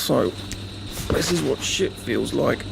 So, this is what shit feels like.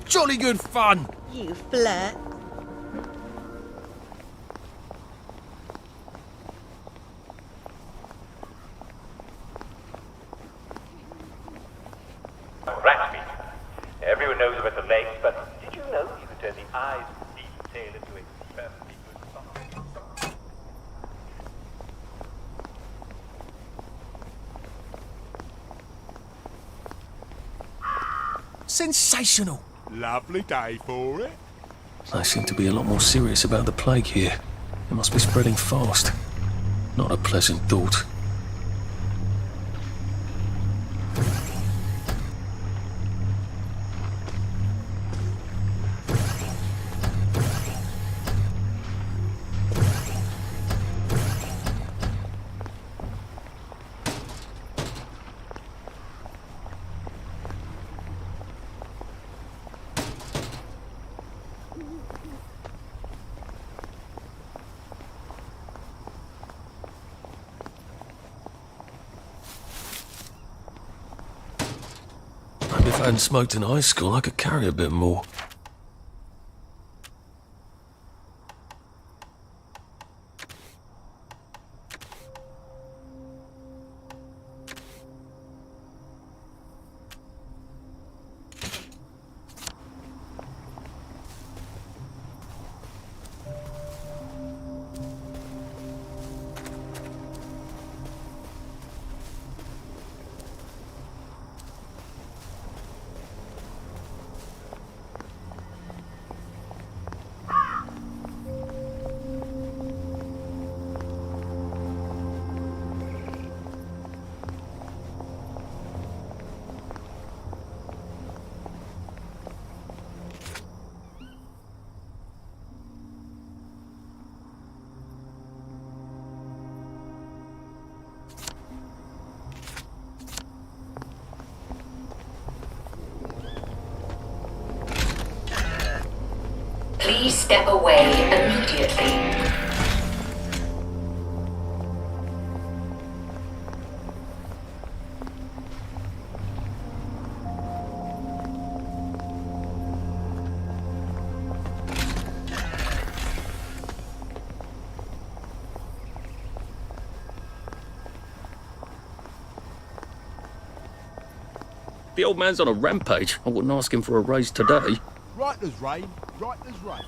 Jolly good fun! You flirt. Rat meat. Everyone knows about the legs, but did you know you could turn the eyes of the beef's tail into a perfectly good song? Sensational! Lovely day for it. They seem to be a lot more serious about the plague here. It must be spreading fast. Not a pleasant thought. Maybe if I hadn't smoked in high school, I could carry a bit more. Please step away immediately. The old man's on a rampage. I wouldn't ask him for a raise today. Right as rain, right as rain.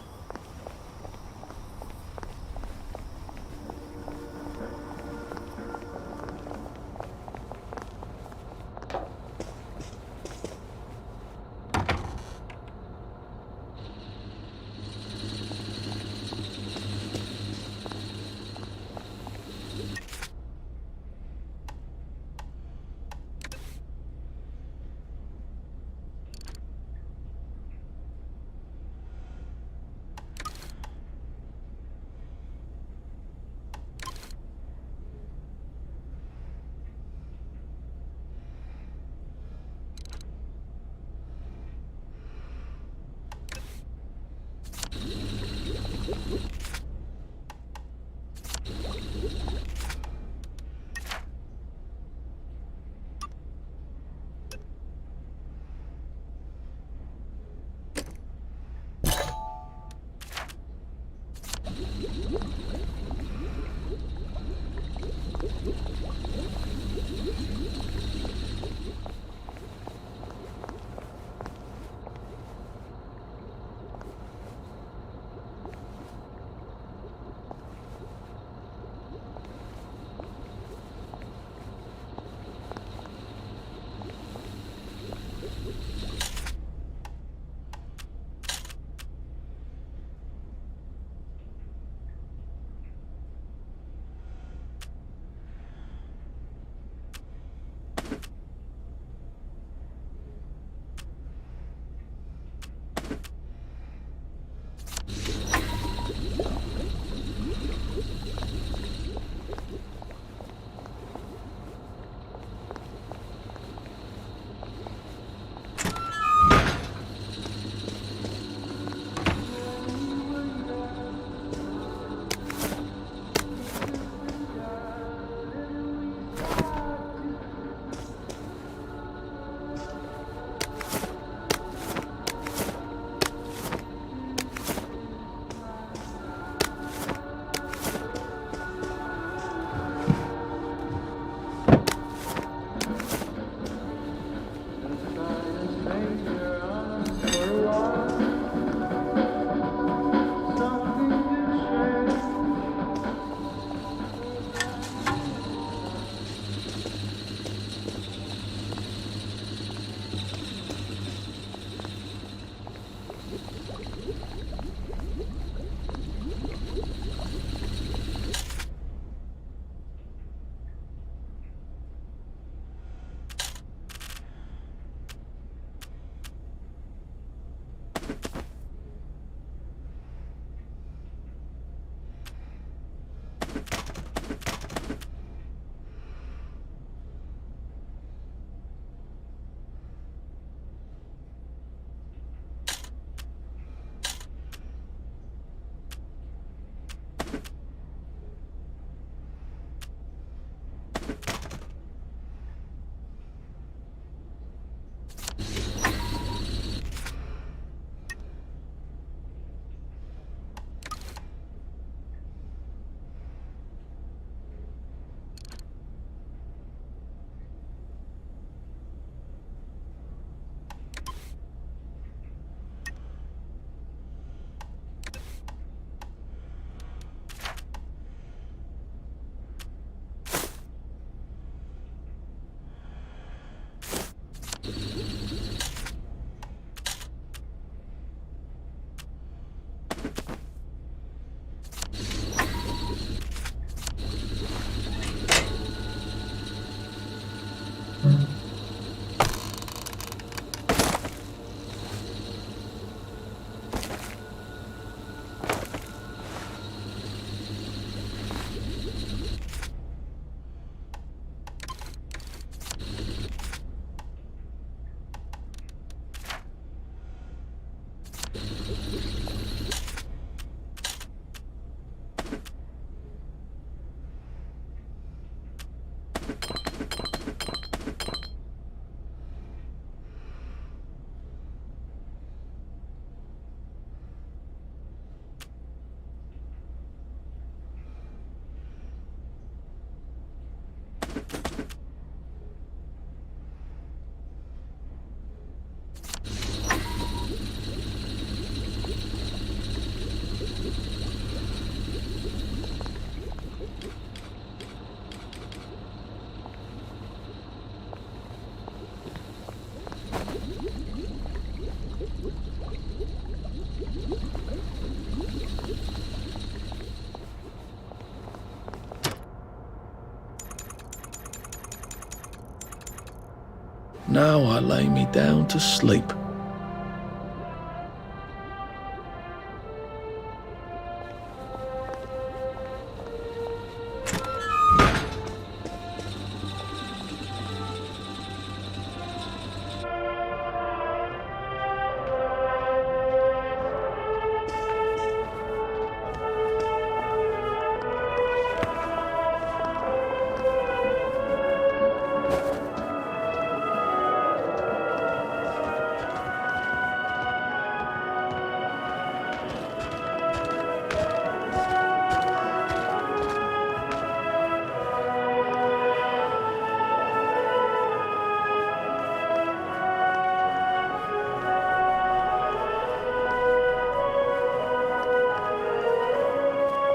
Now I lay me down to sleep.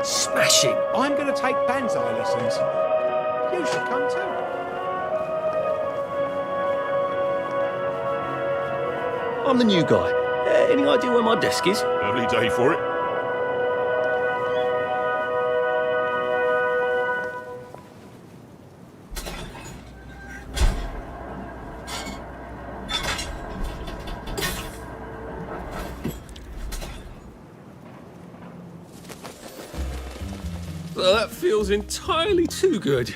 Smashing. I'm going to take banzai lessons. You should come too. I'm the new guy. Any idea where my desk is? Lovely day for it. Well, that feels entirely too good.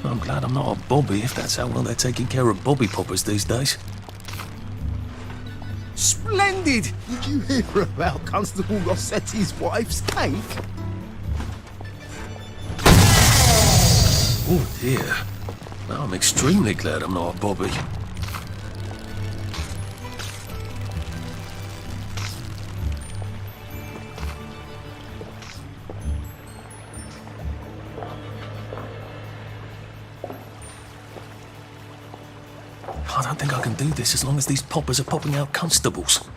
I'm glad I'm not a bobby if that's how well they're taking care of bobby poppers these days. Splendid! did! Did you hear about Constable Rossetti's wife's cake? Oh dear. Now I'm extremely glad I'm not a Bobby. I don't think I can do this as long as these poppers are popping out constables.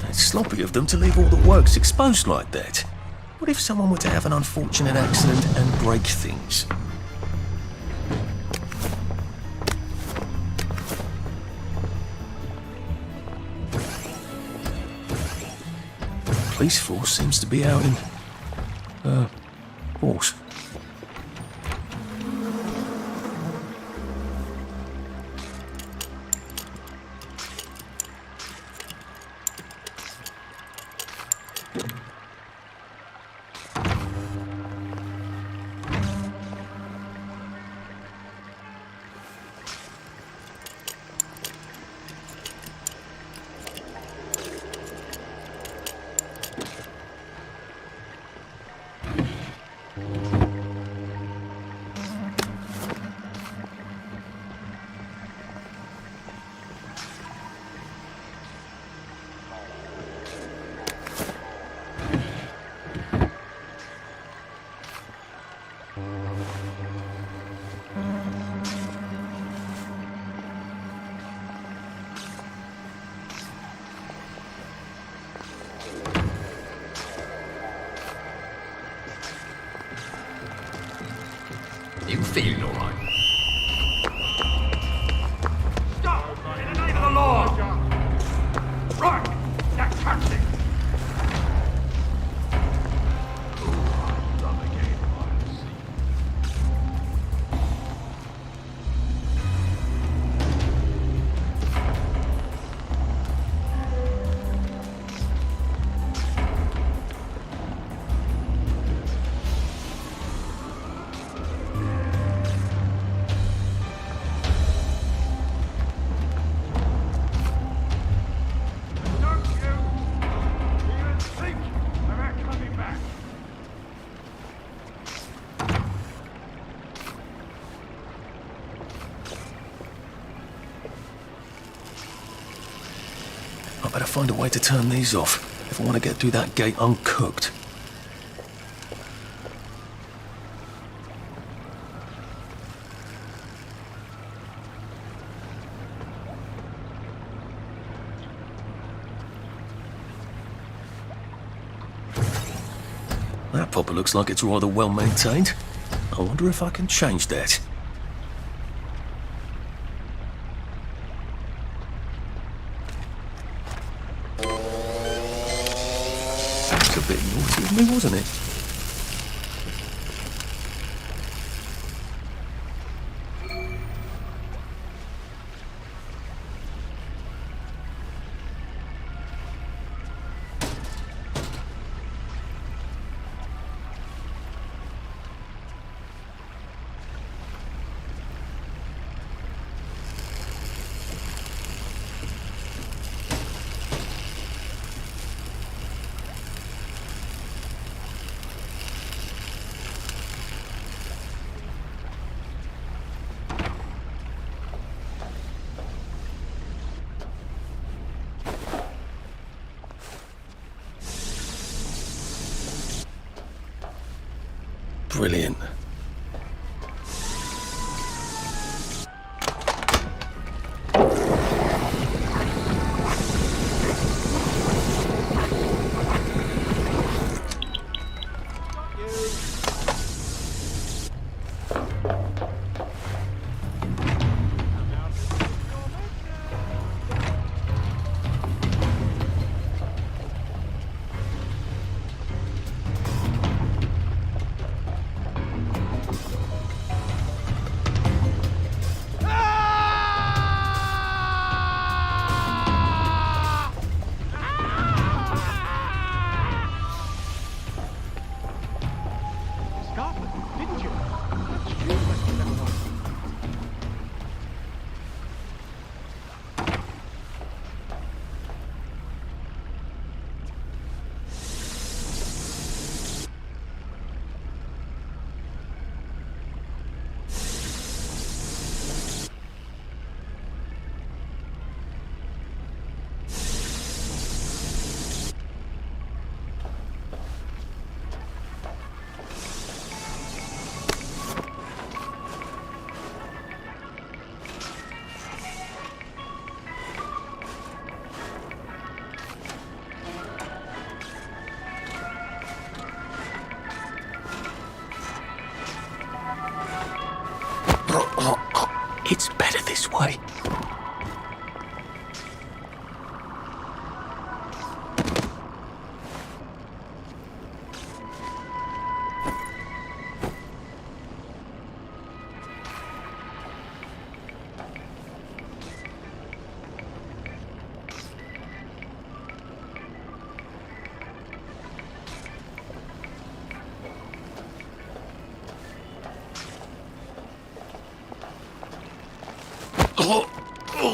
It's sloppy of them to leave all the works exposed like that. What if someone were to have an unfortunate accident and break things? The police force seems to be out in... force. You feeling all right? Stop! In the name of the law! Right! That taxi! I better find a way to turn these off if I want to get through that gate uncooked. That popper looks like it's rather well maintained. I wonder if I can change that. That's a bit naughty of me, wasn't it? Brilliant. way.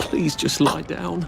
Please just lie down.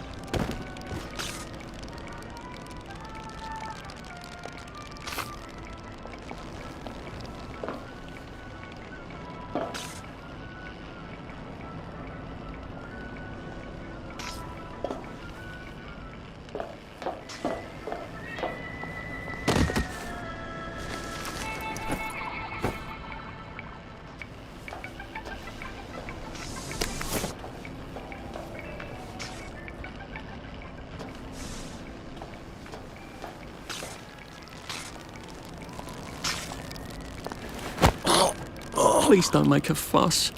Please don't make a fuss.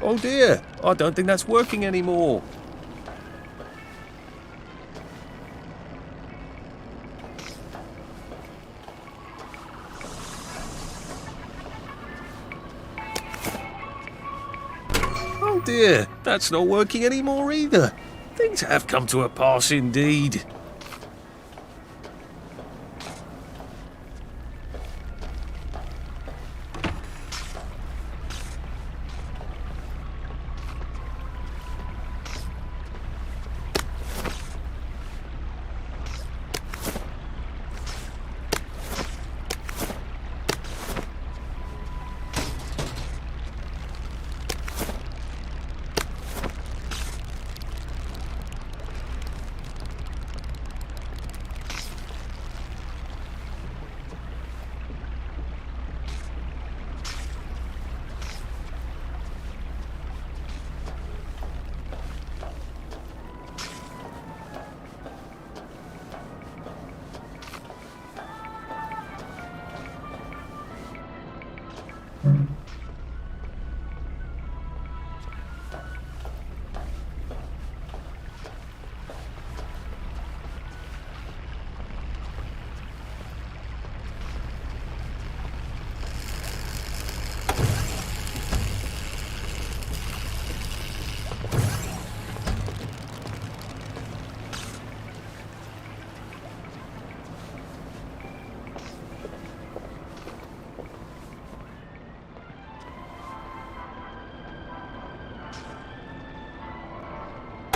Oh dear, I don't think that's working anymore. Oh dear, that's not working anymore either. Things have come to a pass indeed.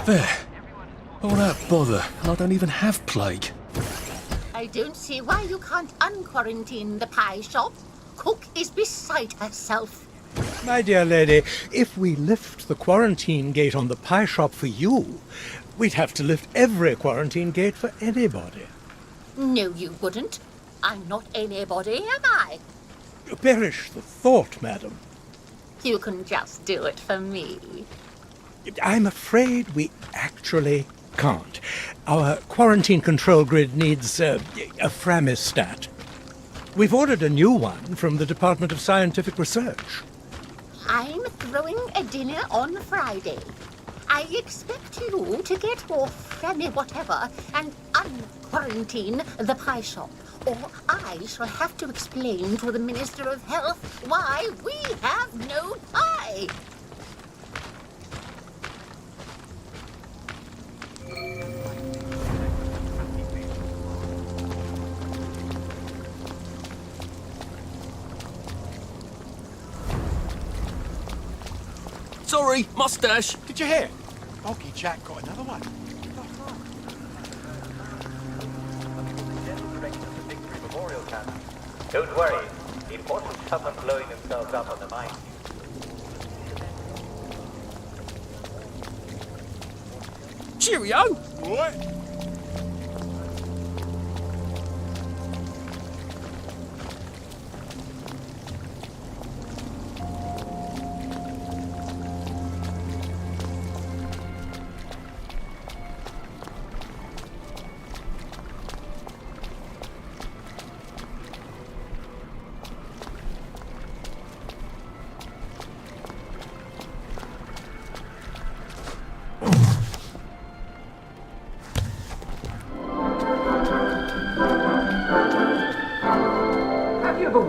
There. All that bother, and I don't even have plague. I don't see why you can't unquarantine the pie shop. Cook is beside herself. My dear lady, if we lift the quarantine gate on the pie shop for you, we'd have to lift every quarantine gate for anybody. No, you wouldn't. I'm not anybody, am I? Perish the thought, madam. You can just do it for me. I'm afraid we actually can't. Our quarantine control grid needs a Framistat. We've ordered a new one from the Department of Scientific Research. I'm throwing a dinner on Friday. I expect you to get your Frammy whatever and unquarantine the pie shop, or I shall have to explain to the Minister of Health why we have no pie. Sorry, mustache. Did you hear? Boggy Jack got another one. Don't worry, it wasn't someone blowing themselves up on the mine. Cheerio! What?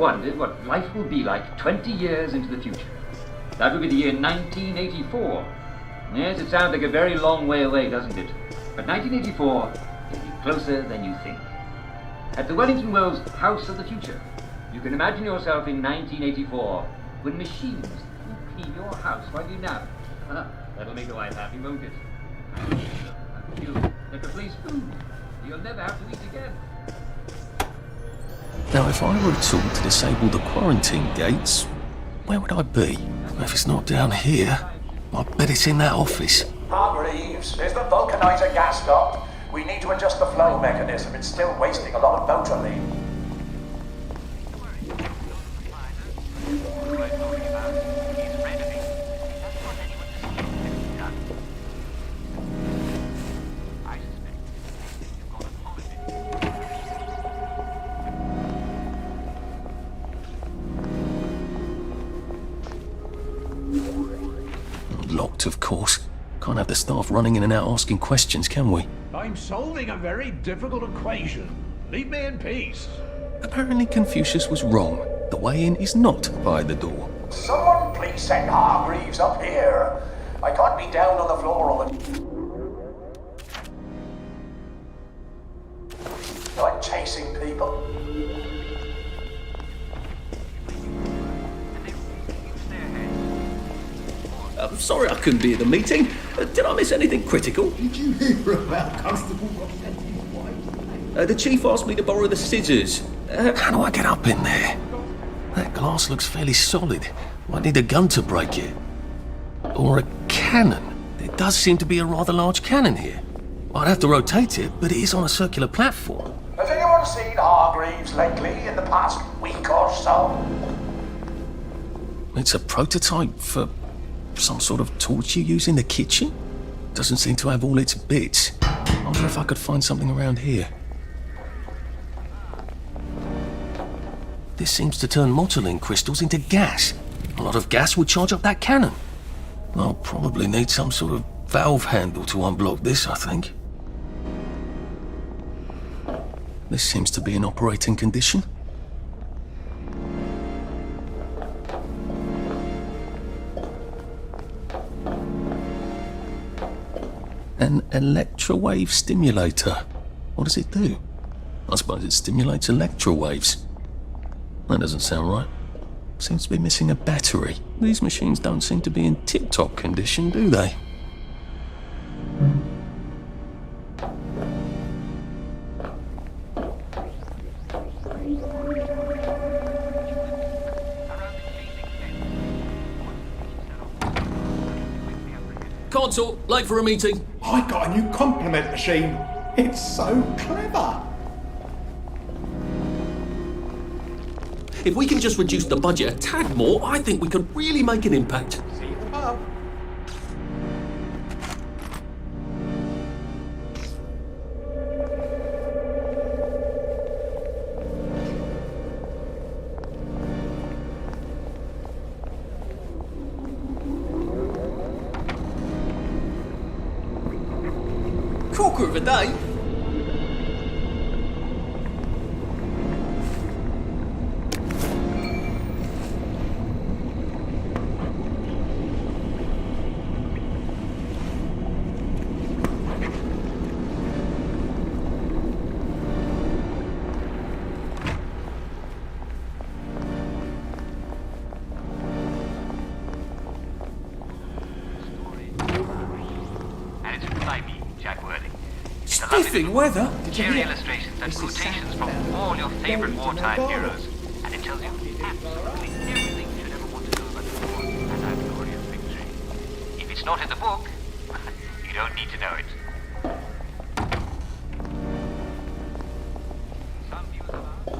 wondered what life will be like 20 years into the future? That would be the year 1984. Yes, it sounds like a very long way away, doesn't it? But 1984 will be closer than you think. At the Wellington Wells House of the Future, you can imagine yourself in 1984 when machines will clean your house while you nap. That'll make the wife happy, won't it? You'll replace food. You'll never have to eat again. Now, if I were at all to disable the quarantine gates, where would I be? If it's not down here, I bet it's in that office. Hargreaves, is the vulcanizer gas stopped? We need to adjust the flow mechanism. It's still wasting a lot of motor lead. Locked, of course. Can't have the staff running in and out asking questions, can we? I'm solving a very difficult equation. Leave me in peace. Apparently Confucius was wrong. The way in is not by the door. Someone please send Hargreaves up here. I can't be down on the floor all the... I'm chasing people. I'm sorry I couldn't be at the meeting. Did I miss anything critical? Did you hear about Constable Rossetti's wife? The chief asked me to borrow the scissors. How do I get up in there? That glass looks fairly solid. Might need a gun to break it. Or a cannon. There does seem to be a rather large cannon here. I'd have to rotate it, but it is on a circular platform. Has anyone seen Hargreaves lately in the past week or so? It's a prototype for some sort of torch you use in the kitchen? Doesn't seem to have all its bits. I wonder if I could find something around here. This seems to turn Mottling crystals into gas. A lot of gas would charge up that cannon. I'll probably need some sort of valve handle to unblock this, I think. This seems to be in operating condition. An electrowave stimulator. What does it do? I suppose it stimulates electrowaves. That doesn't sound right. Seems to be missing a battery. These machines don't seem to be in tip-top condition, do they? Console, late for a meeting. I got a new compliment machine. It's so clever. If we can just reduce the budget a tad more, I think we could really make an impact. See you above. Corker of a day. And it's written by me, Jack Worthing. Spiffing weather. Cheery illustrations and quotations from all your favorite wartime heroes. And it tells you absolutely everything you should ever want to know about the war and our glorious victory. If it's not in the book, you don't need to know it. Some views of ours.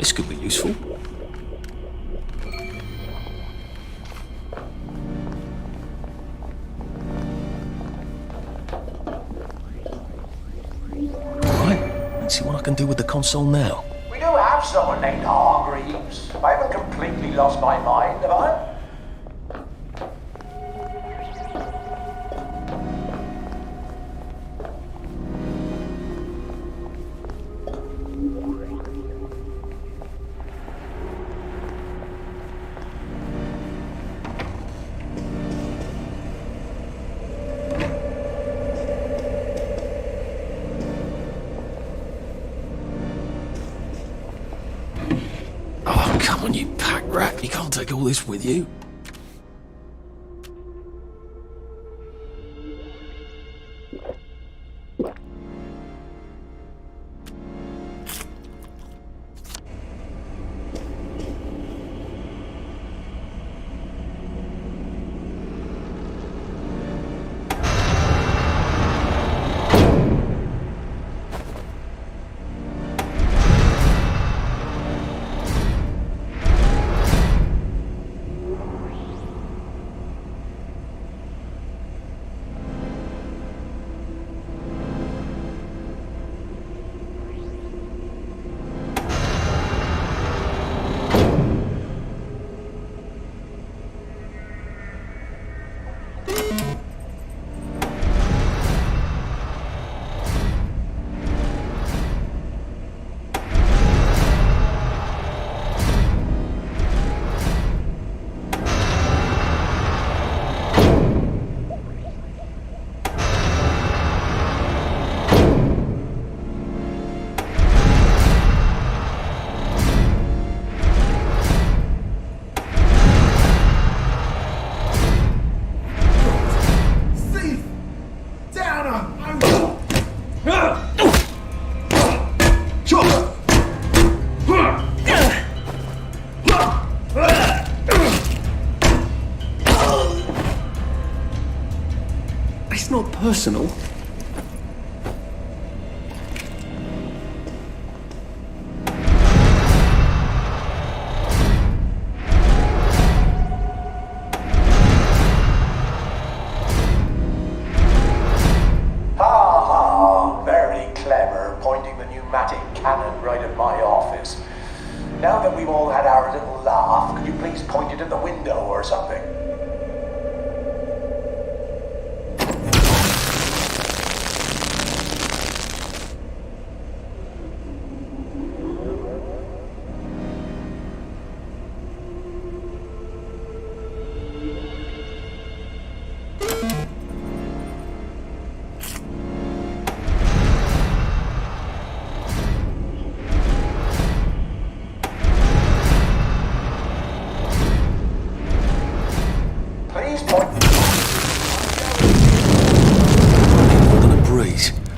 This could be useful. Alright, let's see what I can do with the console now. We do have someone named Hargreaves. I haven't completely lost my mind, have I? Oh, come on, you pack rat. You can't take all this with you. It's not personal. Very clever, pointing the pneumatic cannon right at my office. Now that we've all had our little laugh, could you please point it at the window or something?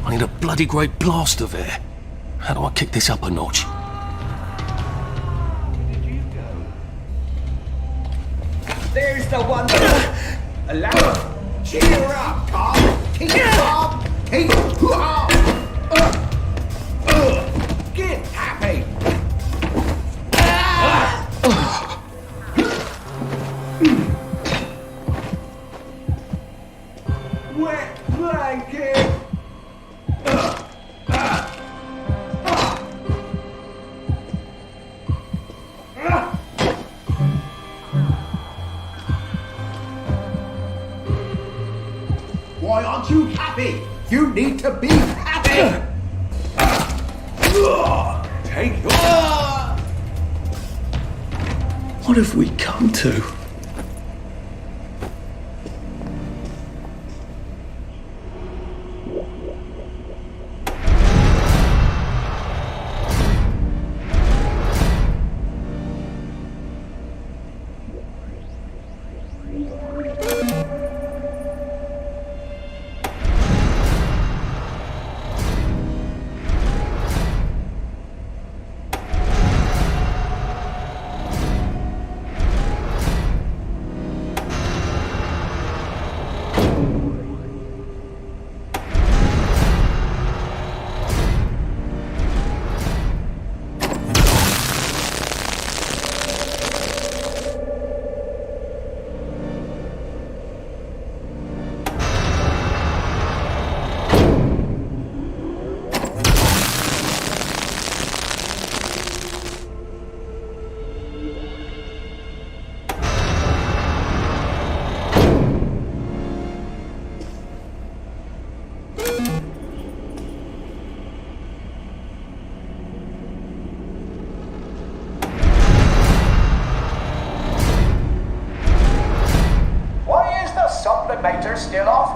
I need a bloody great blast of air. How do I kick this up a notch? There's the one. Allow. Cheer up, Carl. Keep calm. Keep calm. Get happy. Wet blanket. Why aren't you happy? You need to be happy! Take your... What have we come to?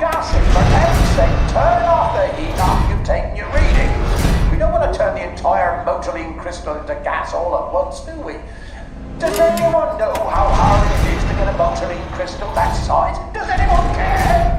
gassing. For heaven's sake, turn off the heat after you've taken your readings. We don't want to turn the entire motoline crystal into gas all at once, do we? Does anyone know how hard it is to get a motoline crystal that size? Does anyone care?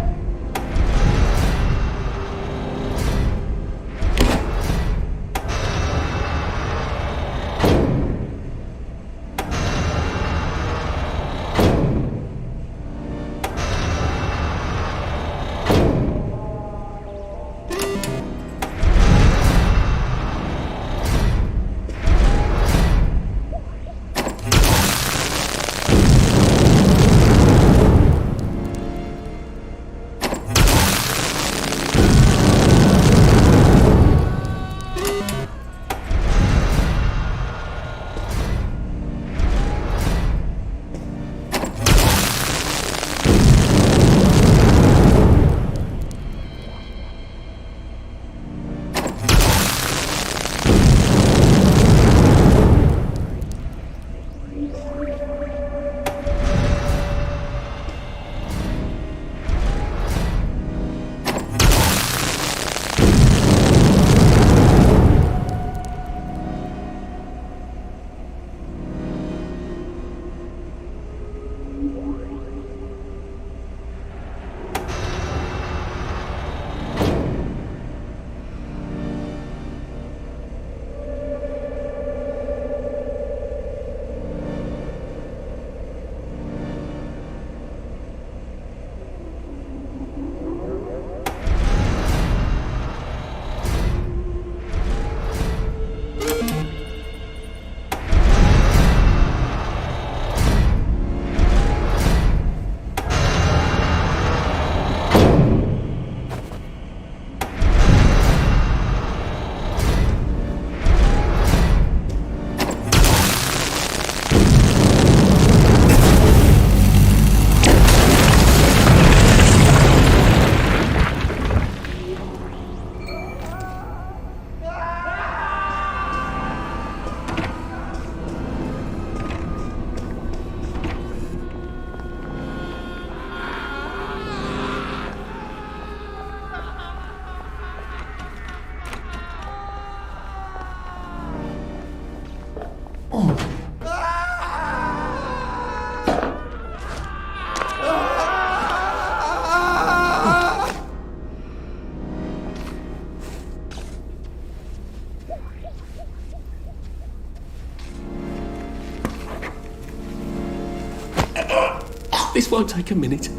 This won't take a minute.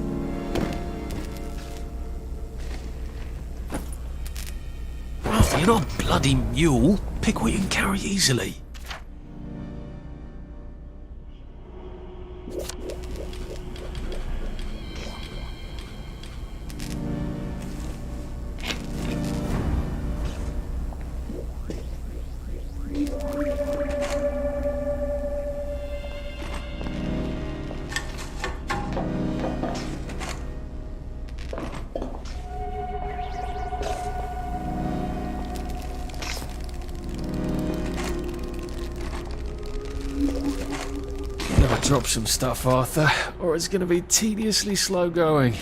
Arthur, you're not a bloody mule. Pick what you can carry easily. Drop some stuff, Arthur, or it's going to be tediously slow going.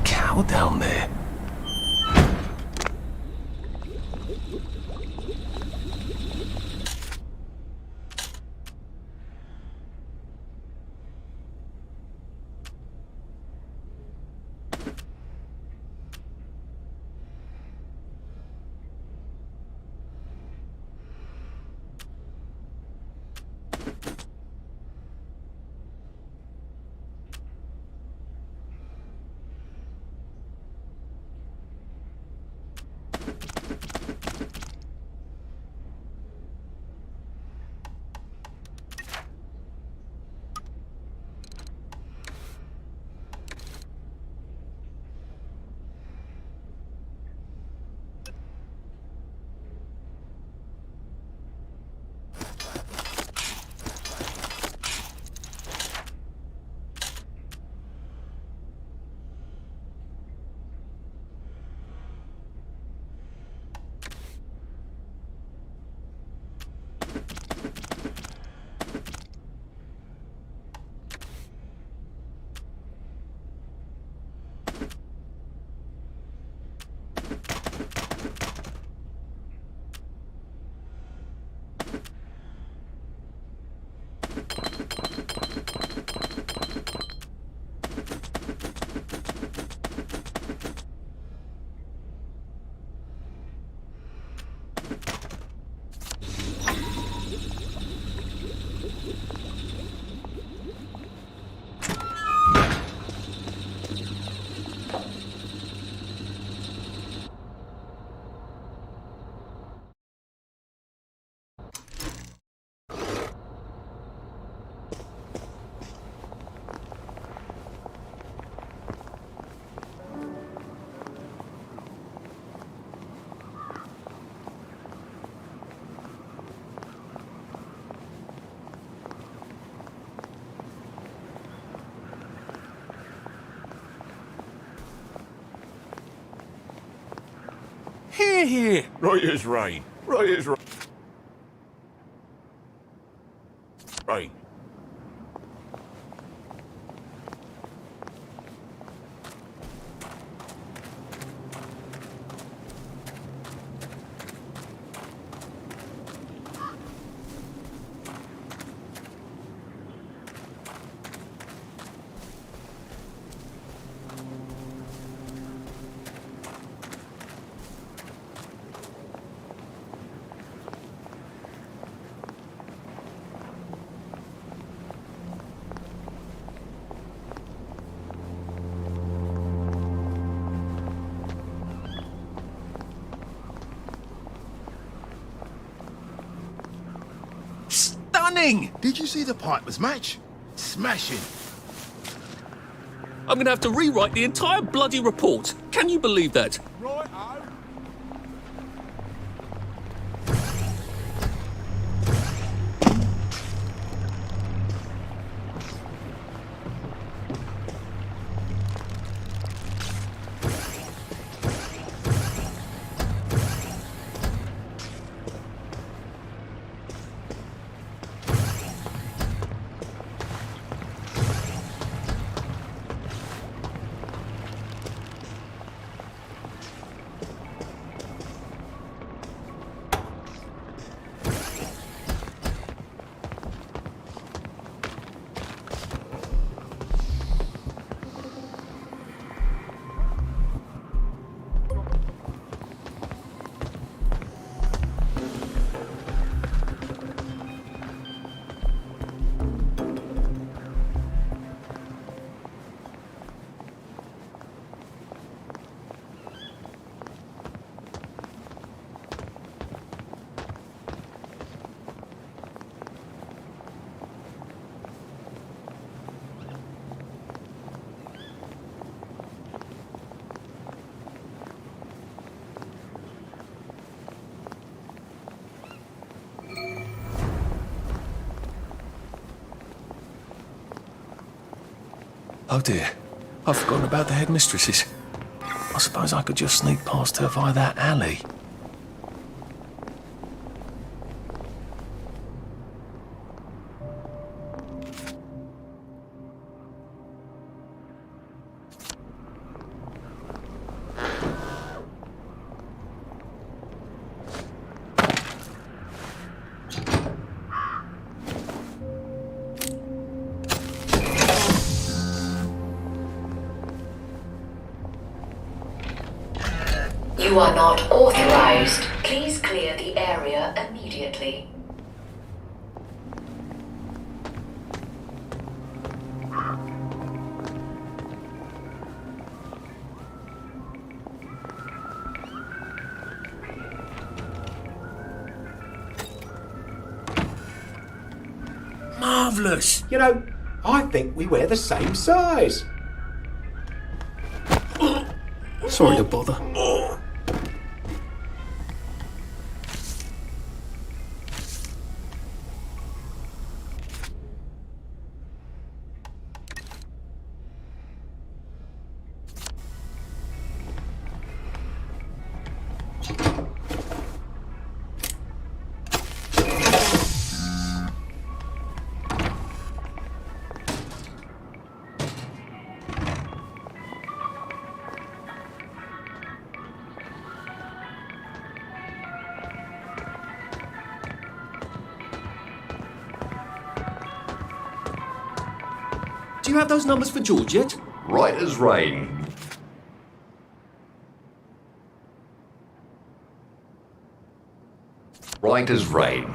cow down there. Here, here. Right as rain. Right as rain. Rain. Stunning! Did you see the Piper's match? Smashing. I'm gonna have to rewrite the entire bloody report. Can you believe that? Right, Oh dear, I've forgotten about the headmistresses. I suppose I could just sneak past her via that alley. You are not authorized. Please clear the area immediately. Marvellous! You know, I think we wear the same size. Sorry to bother. Do you have those numbers for George yet? Right as rain. Right as rain.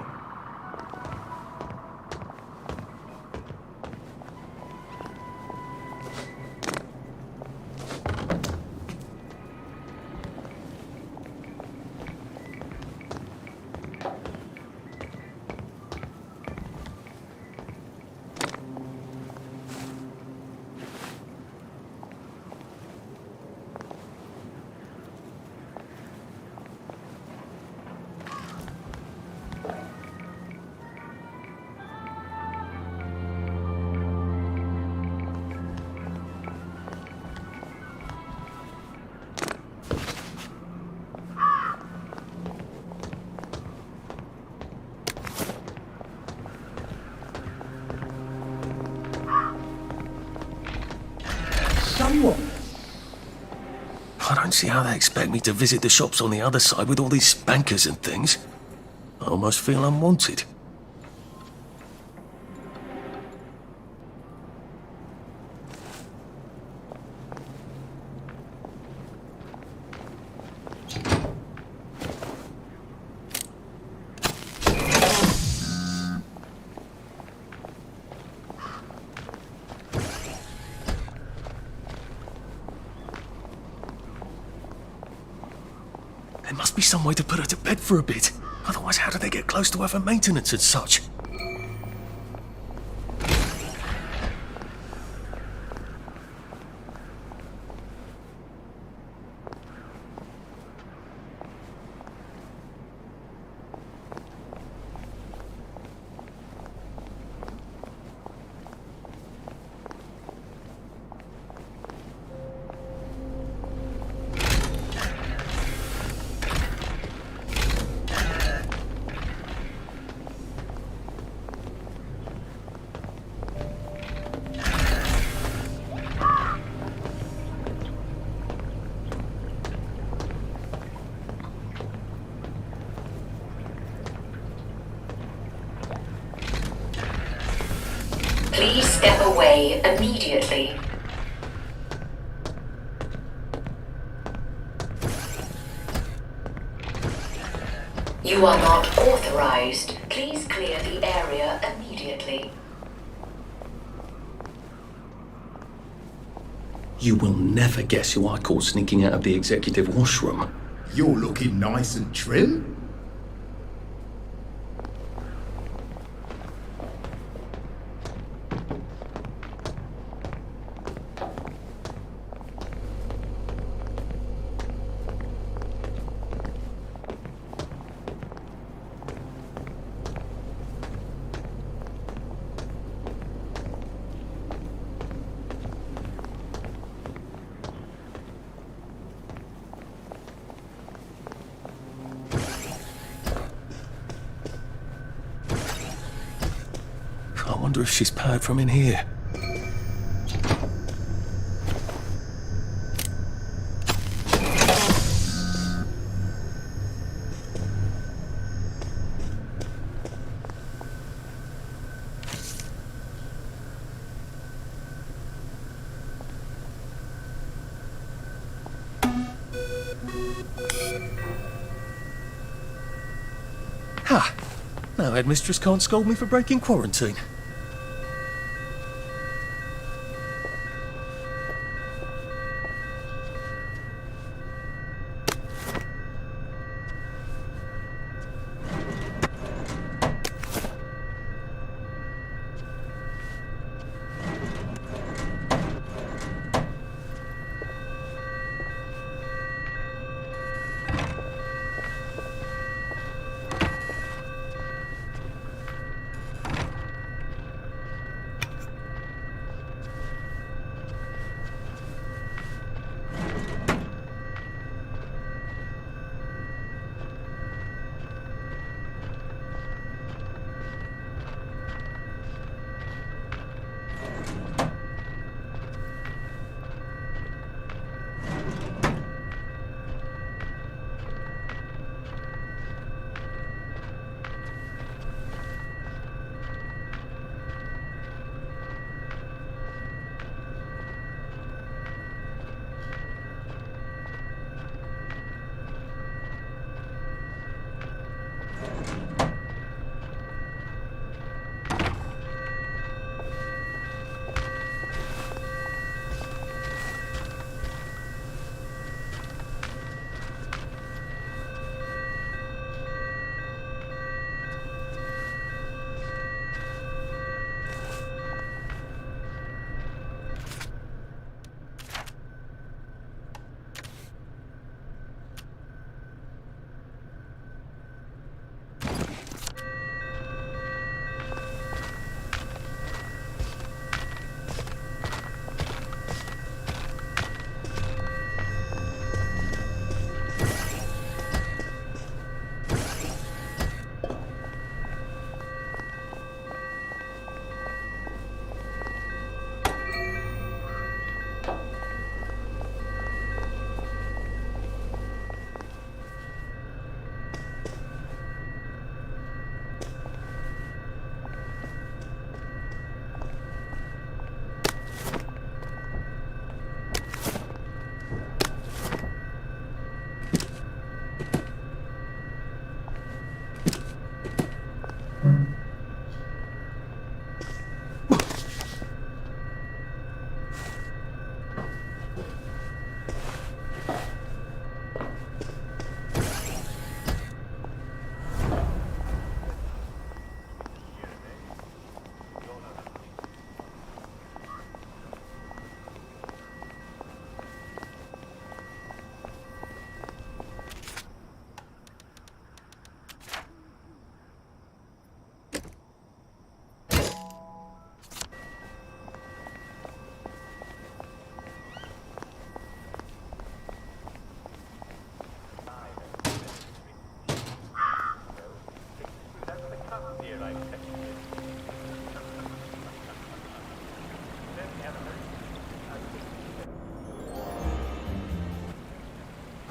I don't see how they expect me to visit the shops on the other side with all these spankers and things. I almost feel unwanted. There must be some way to put her to bed for a bit. Otherwise, how do they get close to her for maintenance and such? Please step away immediately. You are not authorized. Please clear the area immediately. You will never guess who I caught sneaking out of the executive washroom. You're looking nice and trim. I wonder if she's powered from in here. Ha! Now headmistress can't scold me for breaking quarantine.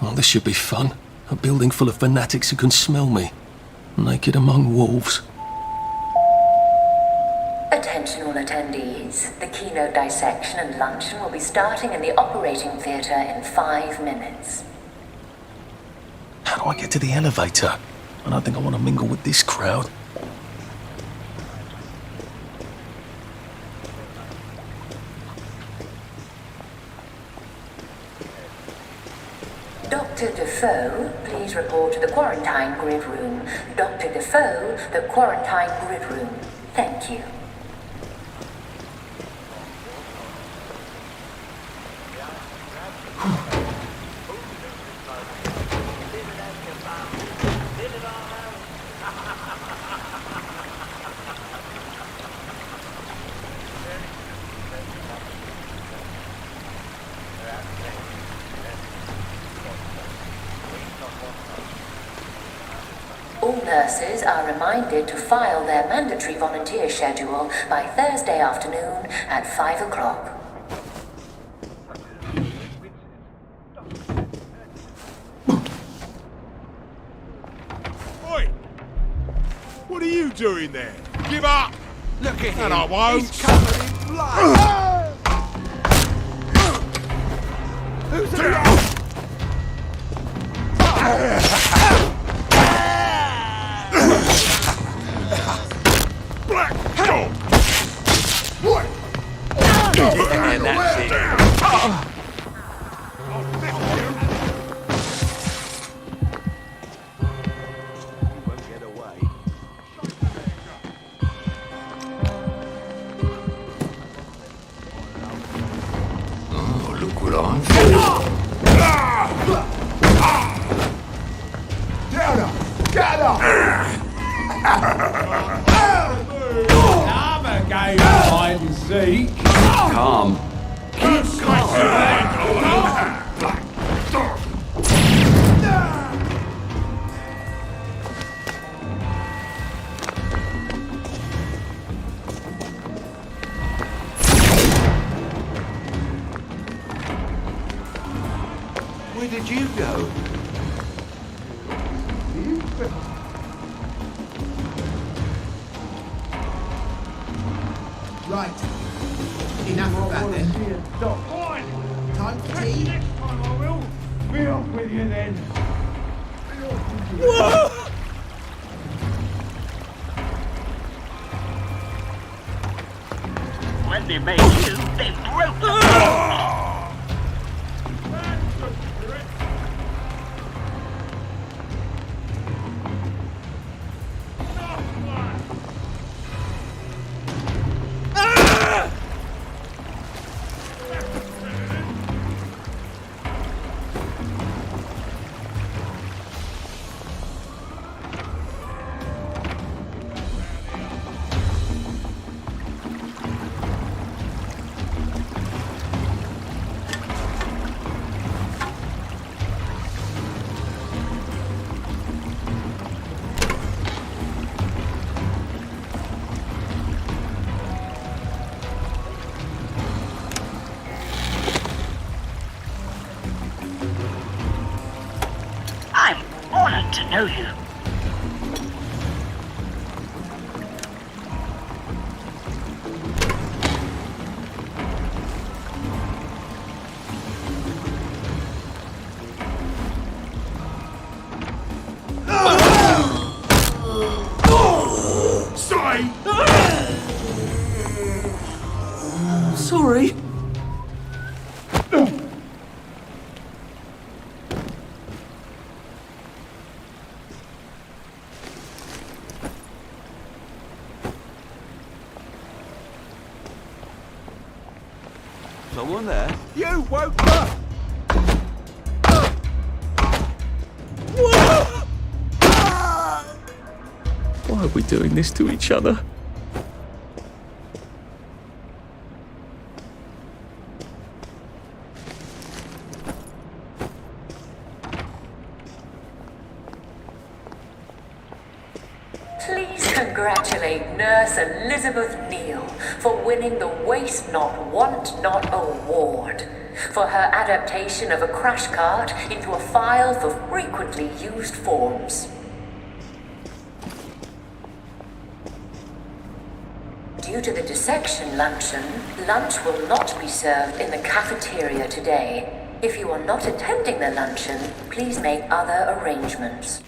Oh, this should be fun. A building full of fanatics who can smell me. Naked among wolves. Attention all attendees. The keynote dissection and luncheon will be starting in the operating theatre in 5 minutes. How do I get to the elevator? I don't think I want to mingle with this crowd. Dr. Defoe, please report to the quarantine grid room. Dr. Defoe, the quarantine grid room. Thank you. All nurses are reminded to file their mandatory volunteer schedule by Thursday afternoon at 5 o'clock. Oi! What are you doing there? Give up! Look at him. And I won't. He's covered in blood. Who's that? Look what I'm Get up! Get up! I'm a game of hide and seek. Calm. Keep calm. Where did you go? Right. Enough of that then. Time for tea. Next time I will. Be off with you then. When they made you, they broke the I'm honored to know you. Sorry. Someone there? You woke up! Why are we doing this to each other? Please congratulate Nurse Elizabeth Neal for winning the Waste Not, Want Not award for her adaptation of a crash cart into a file for frequently used forms. Due to the dissection luncheon, lunch will not be served in the cafeteria today. If you are not attending the luncheon, please make other arrangements.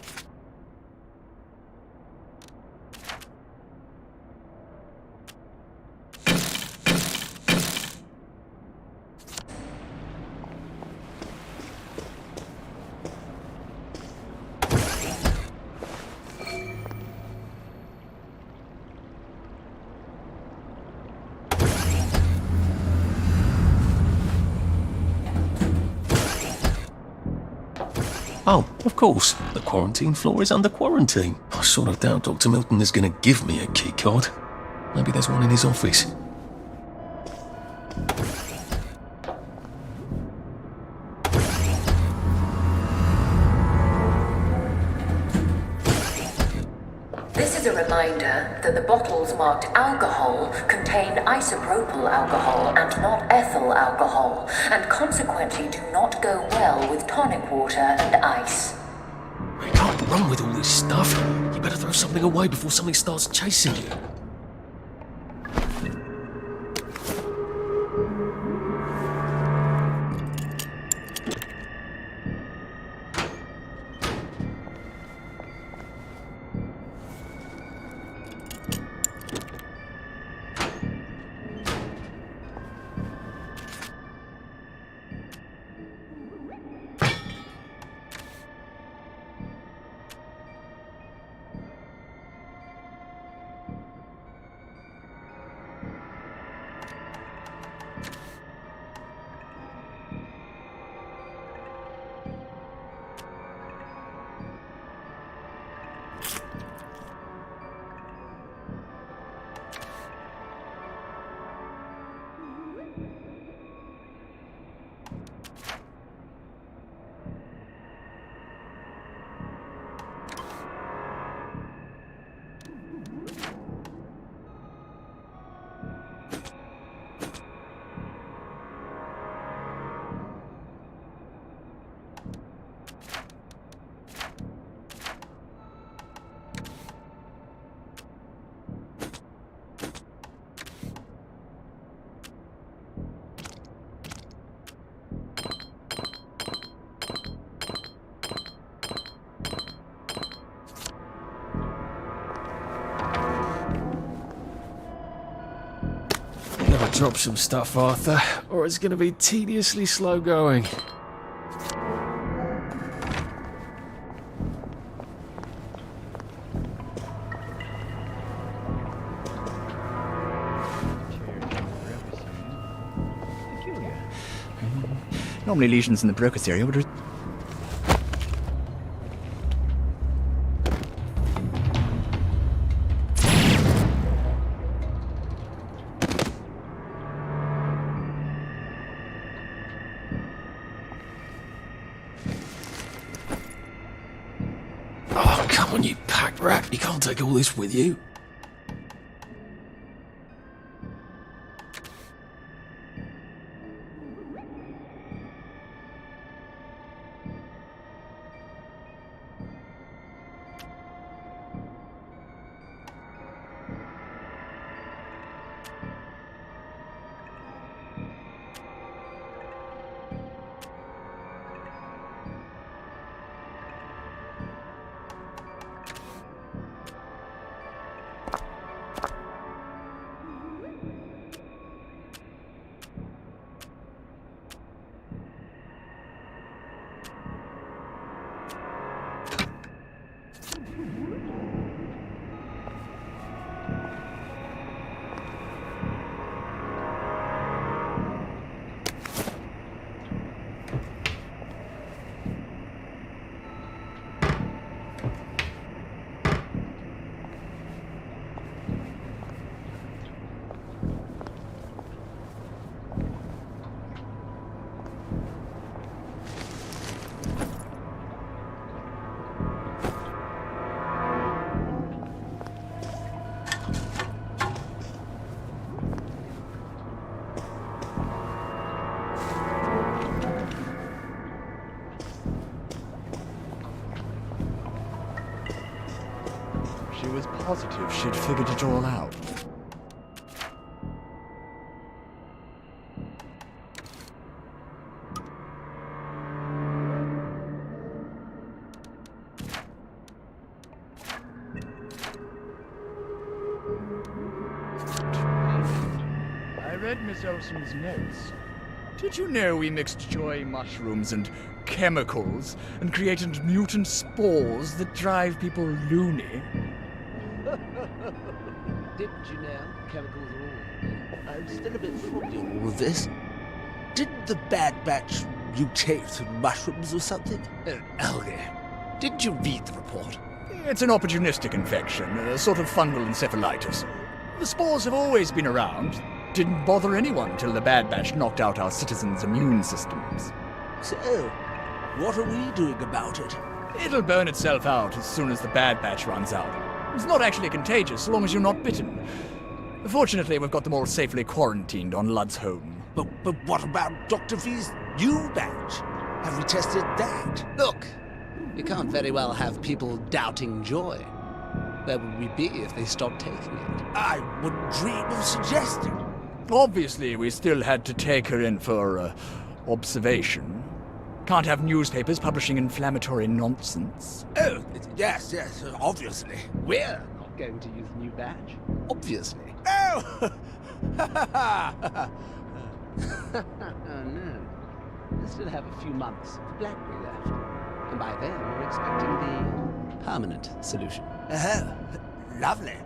Oh, of course. The quarantine floor is under quarantine. I sort of doubt Dr. Milton is going to give me a key card. Maybe there's one in his office. This is a reminder that the bottles marked alcohol contain isopropyl alcohol and not ethyl alcohol, and consequently do not go well with tonic water and ice. You can't run with all this stuff. You better throw something away before something starts chasing you. drop some stuff, Arthur, or it's going to be tediously slow going. Normally lesions in the Brocas area would... Oh, come on, you pack rat. You can't take all this with you. She was positive she'd figured it all out. I read Miss Olsen's notes. Did you know we mixed joy mushrooms and chemicals and created mutant spores that drive people loony? Didn't you know chemicals are all? I'm still a bit foggy on all of this. Didn't the Bad Batch mutate mushrooms or something? Elgar, didn't you read the report? It's an opportunistic infection, a sort of fungal encephalitis. The spores have always been around. Didn't bother anyone till the Bad Batch knocked out our citizens' immune systems. So, what are we doing about it? It'll burn itself out as soon as the Bad Batch runs out. It's not actually contagious, so long as you're not bitten. Fortunately, we've got them all safely quarantined on Lud's home. But what about Dr. V's new batch? Have we tested that? Look, you can't very well have people doubting joy. Where would we be if they stopped taking it? I wouldn't dream of suggesting. Obviously, we still had to take her in for, observation. Can't have newspapers publishing inflammatory nonsense. Oh, yes, obviously. We're not going to use the new badge. Obviously. Oh! Oh, no. We still have a few months of BlackBerry left. And by then, we're expecting the permanent solution. Oh, lovely.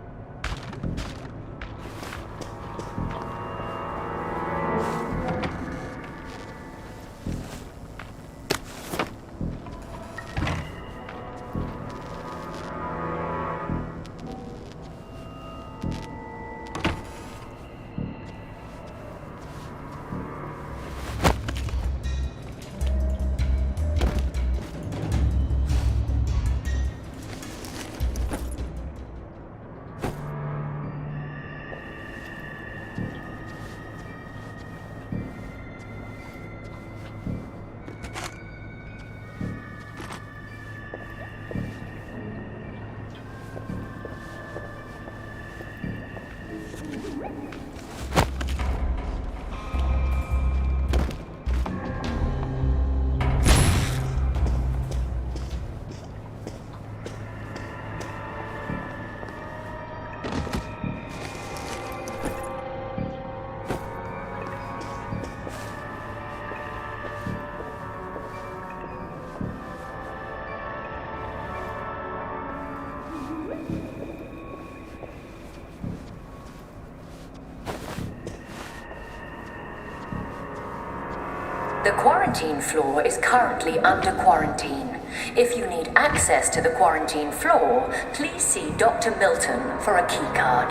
The quarantine floor is currently under quarantine. If you need access to the quarantine floor, please see Dr. Milton for a keycard.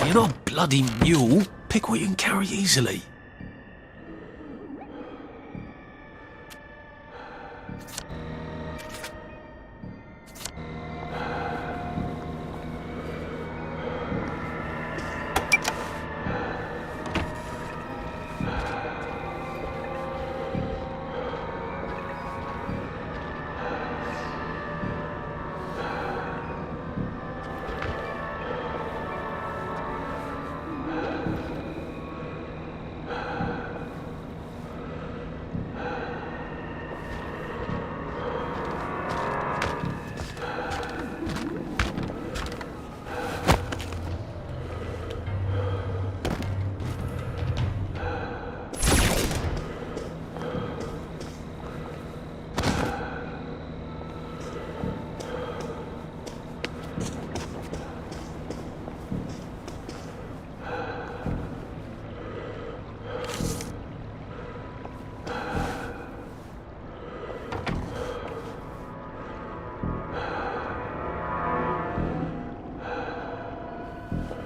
You're not a bloody mule. Pick what you can carry easily.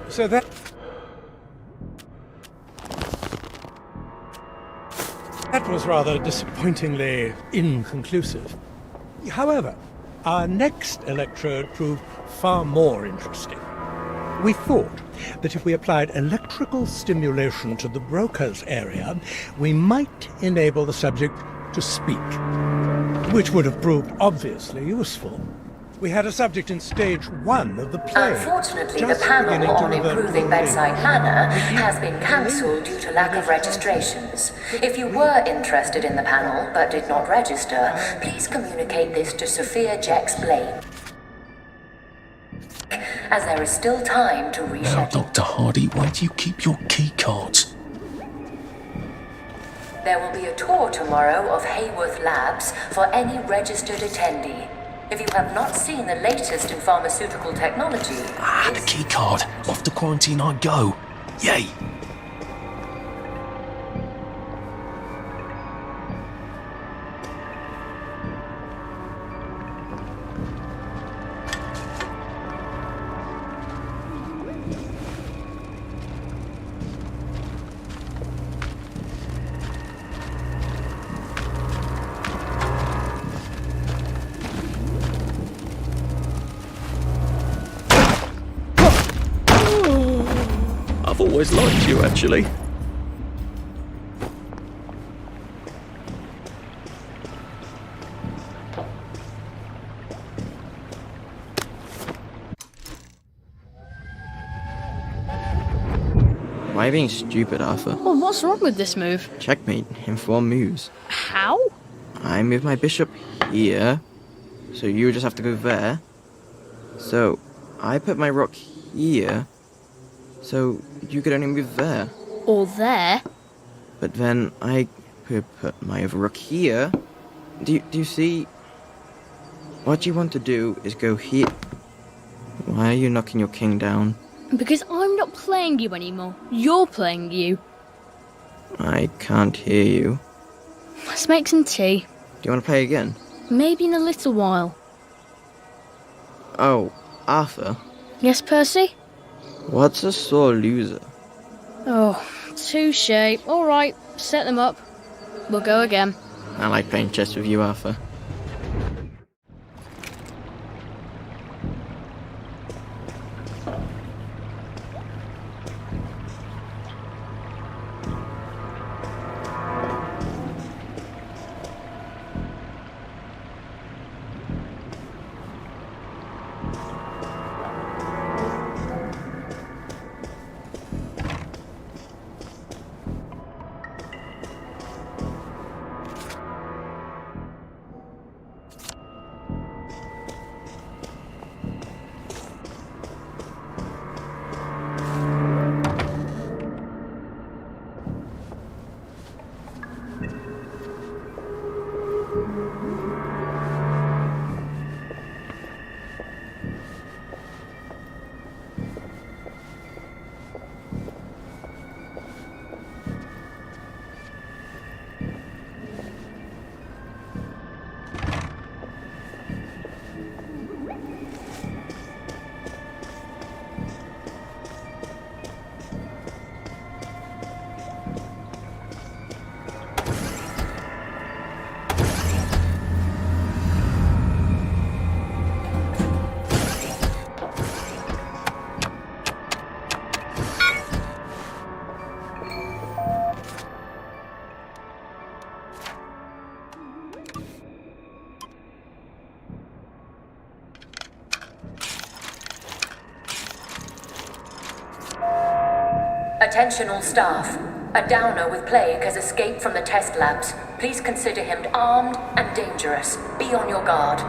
So that was rather disappointingly inconclusive. However, our next electrode proved far more interesting. We thought that if we applied electrical stimulation to the broker's area, we might enable the subject to speak, which would have proved obviously useful. We had a subject in stage 1 of the play. Unfortunately, the just panel beginning to on revert improving to bedside the- manner has been cancelled due to lack of registrations. If you were interested in the panel but did not register, please communicate this to Sophia Jex Blake, as there is still time to Now, reschedule. Dr. Hardy, where do you keep your key cards? There will be a tour tomorrow of Hayworth Labs for any registered attendee. If you have not seen the latest in pharmaceutical technology... The key card. Off to quarantine I go. Yay! I've always liked you, actually. Why are you being stupid, Arthur? Well, what's wrong with this move? Checkmate in 4 moves. How? I move my bishop here, so you just have to go there. So, I put my rook here, so you could only move there. Or there? But then I could put my other rook here. Do you see? What you want to do is go here. Why are you knocking your king down? Because I'm not playing you anymore. You're playing you. I can't hear you. Let's make some tea. Do you want to play again? Maybe in a little while. Oh, Arthur, Yes, Percy? what's a sore loser? Oh, touche. Alright, set them up. We'll go again. I like playing chess with you, Arthur. Attention all staff. A downer with plague has escaped from the test labs. Please consider him armed and dangerous. Be on your guard.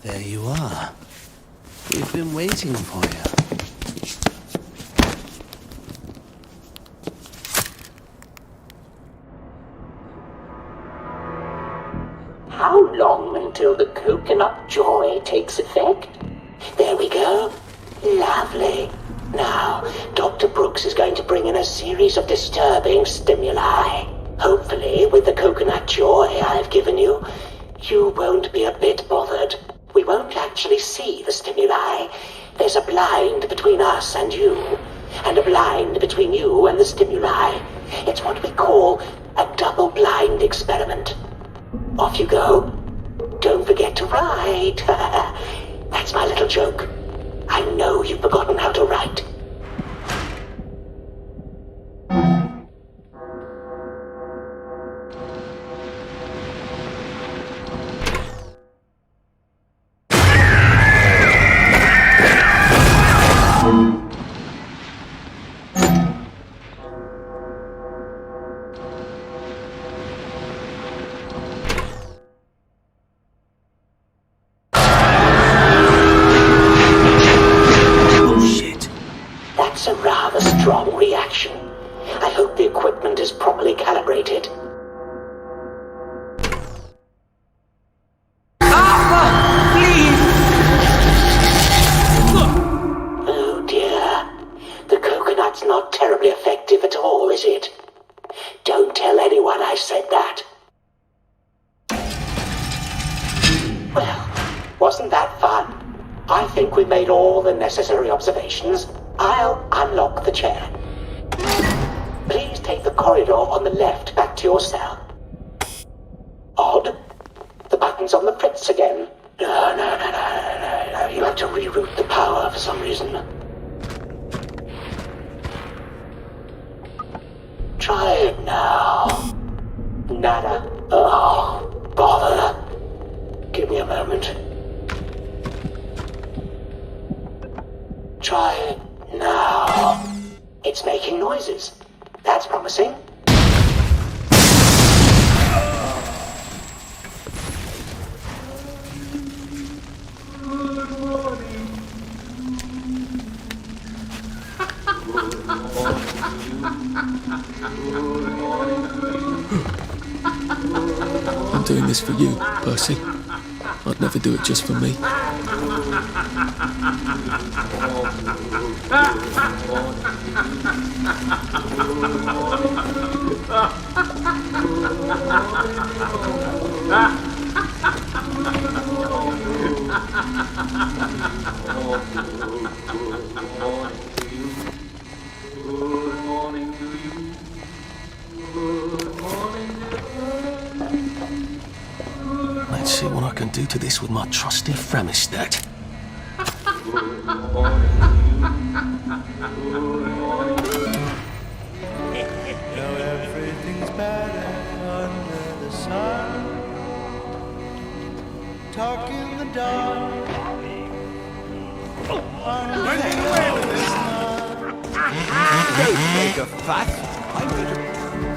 There you are. We've been waiting for you. How long until the coconut joy takes effect? There we go. Lovely. Now, Dr. Brooks is going to bring in a series of disturbing stimuli. Hopefully, with the coconut joy I've given you, you won't be a bit bothered. We won't actually see the stimuli. There's a blind between us and you, and a blind between you and the stimuli. It's what we call a double-blind experiment. Off you go. Don't forget to write. That's my little joke. I know you've forgotten how to write. A rather strong reaction. I hope the equipment is properly calibrated. Oh dear. The coconut's not terribly effective at all, is it? Don't tell anyone I said that. Well, wasn't that fun? I think we made all the necessary observations. I'll unlock the chair. Please take the corridor on the left back to your cell. Odd. The button's on the fritz again. No. You have to reroute the power for some reason. Try it now. Nada. Oh, bother. Give me a moment. Try it now. It's making noises. That's promising. I'm doing this for you, Percy. I'd never do it just for me. Let's see what I can do to this with my trusty Framistat. Now everything's better under the sun. Talk in the dark. Don't make a fuss.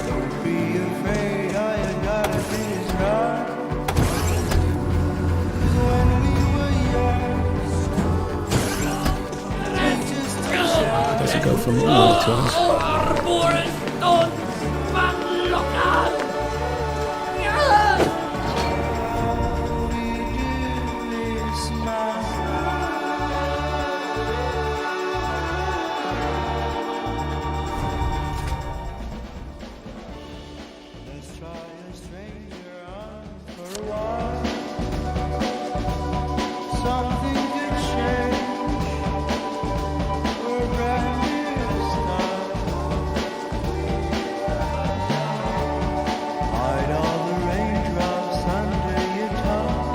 Don't be afraid, all you gotta do is run. 'Cause when we were young, it's just a shot. Does it go for me all the times? Something could change. We're brand new start. Hide all the raindrops under your tongue.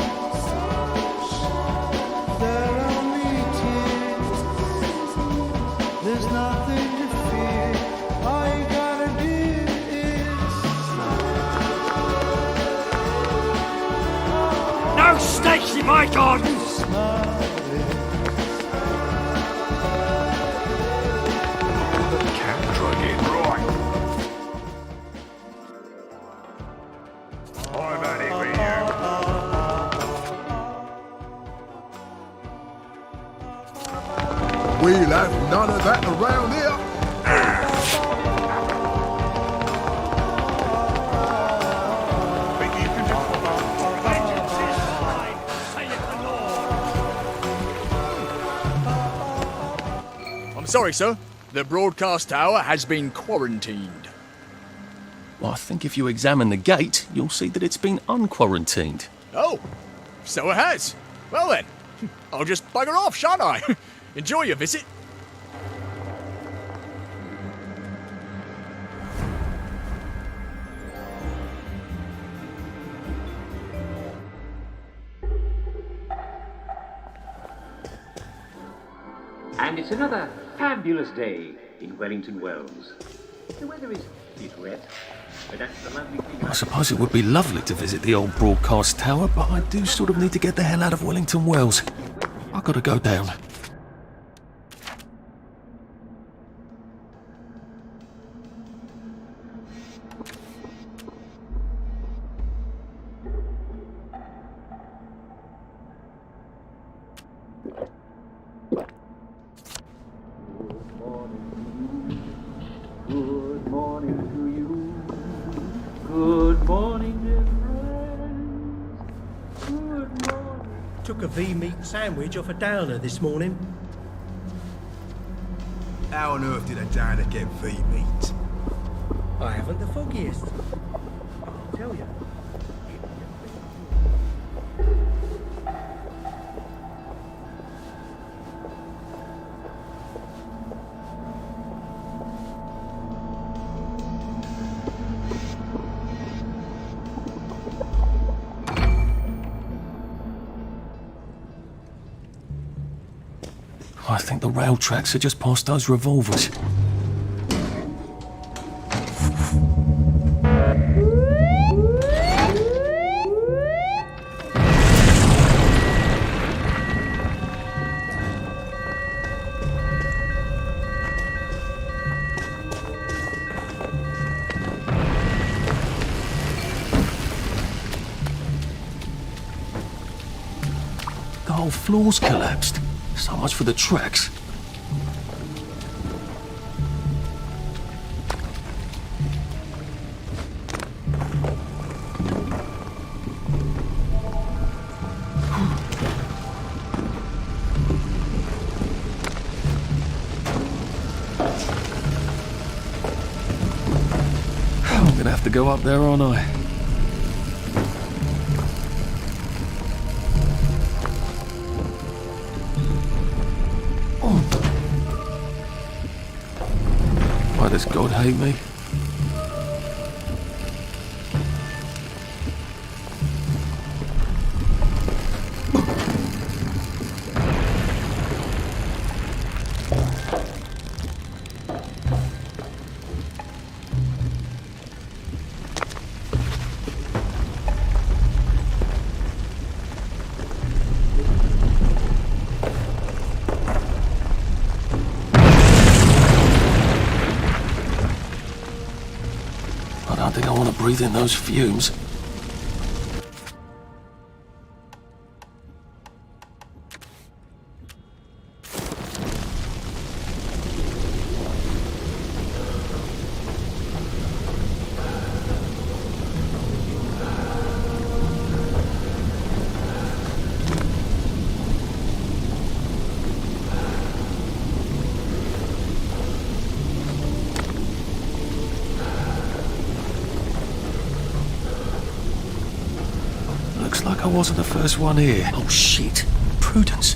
They're only tears. There's nothing to fear. All you gotta do is No snakes in my garden! We'll have none of that around here. I'm sorry, sir. The broadcast tower has been quarantined. Well, I think if you examine the gate, you'll see that it's been unquarantined. Oh, so it has. Well then, I'll just bugger off, shan't I? Enjoy your visit. And it's another fabulous day in Wellington Wells. The weather is a bit wet, but that's the lovely thing. I suppose it would be lovely to visit the old broadcast tower, but I do sort of need to get the hell out of Wellington Wells. I've got to go down. Good morning to you. Good morning, dear friends. Good morning. Took a V-meat sandwich off a downer this morning. How on earth did a downer get V-meat? I haven't the foggiest. I'll tell you. I think the rail tracks are just past those revolvers. The whole floor's collapsed. So much for the tracks. have to go up there, aren't I? Why does God hate me? I don't think I want to breathe in those fumes. Looks like I wasn't the first one here. Oh shit. Prudence.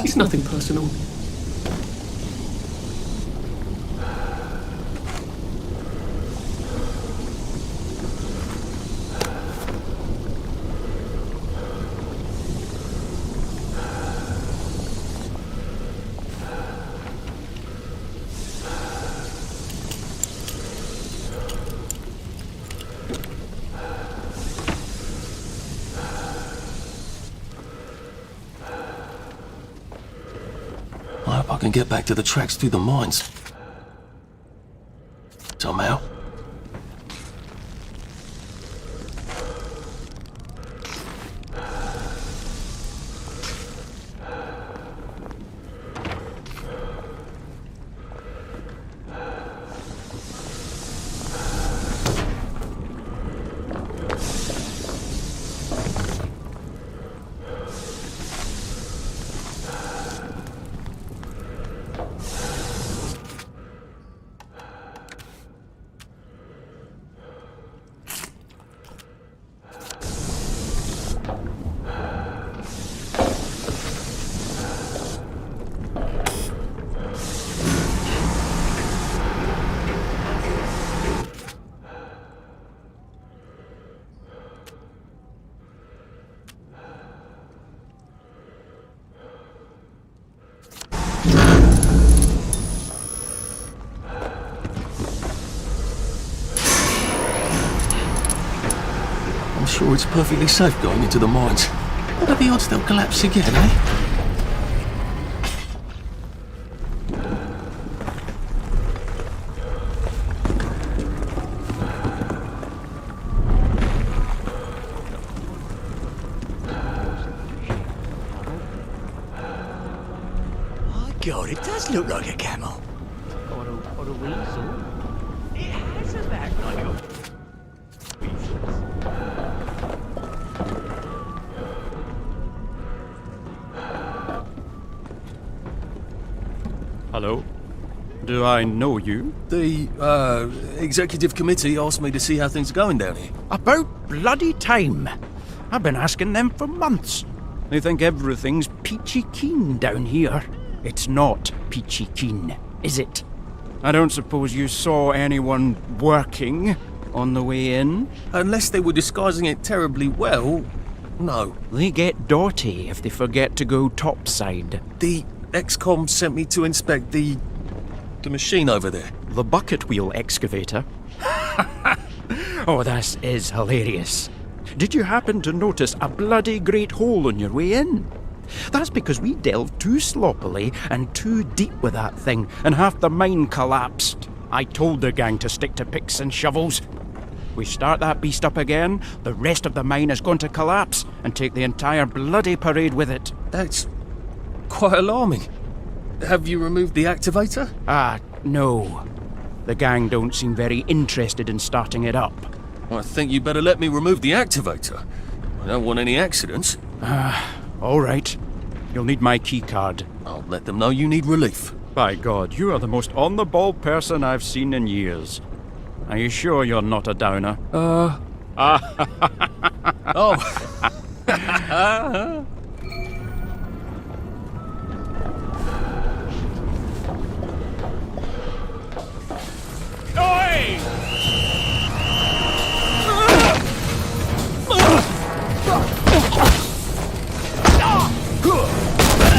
It's nothing personal. I hope I can get back to the tracks through the mines. Somehow. I'm sure it's perfectly safe going into the mines. What are the odds they'll collapse again, eh? God, it does look like a camel. Or a weasel. It has a back like a weasel. Hello? Do I know you? The, executive committee asked me to see how things are going down here. About bloody time. I've been asking them for months. They think everything's peachy keen down here. It's not peachy keen, is it? I don't suppose you saw anyone working on the way in? Unless they were disguising it terribly well, No. They get dirty if they forget to go topside. The XCOM sent me to inspect the machine over there. The bucket wheel excavator. Oh, this is hilarious. Did you happen to notice a bloody great hole on your way in? That's because we delved too sloppily and too deep with that thing, and half the mine collapsed. I told the gang to stick to picks and shovels. We start that beast up again, the rest of the mine is going to collapse and take the entire bloody parade with it. That's quite alarming. Have you removed the activator? No. The gang don't seem very interested in starting it up. I think you better let me remove the activator. I don't want any accidents. All right. You'll need my keycard. I'll let them know you need relief. By God, you are the most on-the-ball person I've seen in years. Are you sure you're not a downer? Oh. Oi!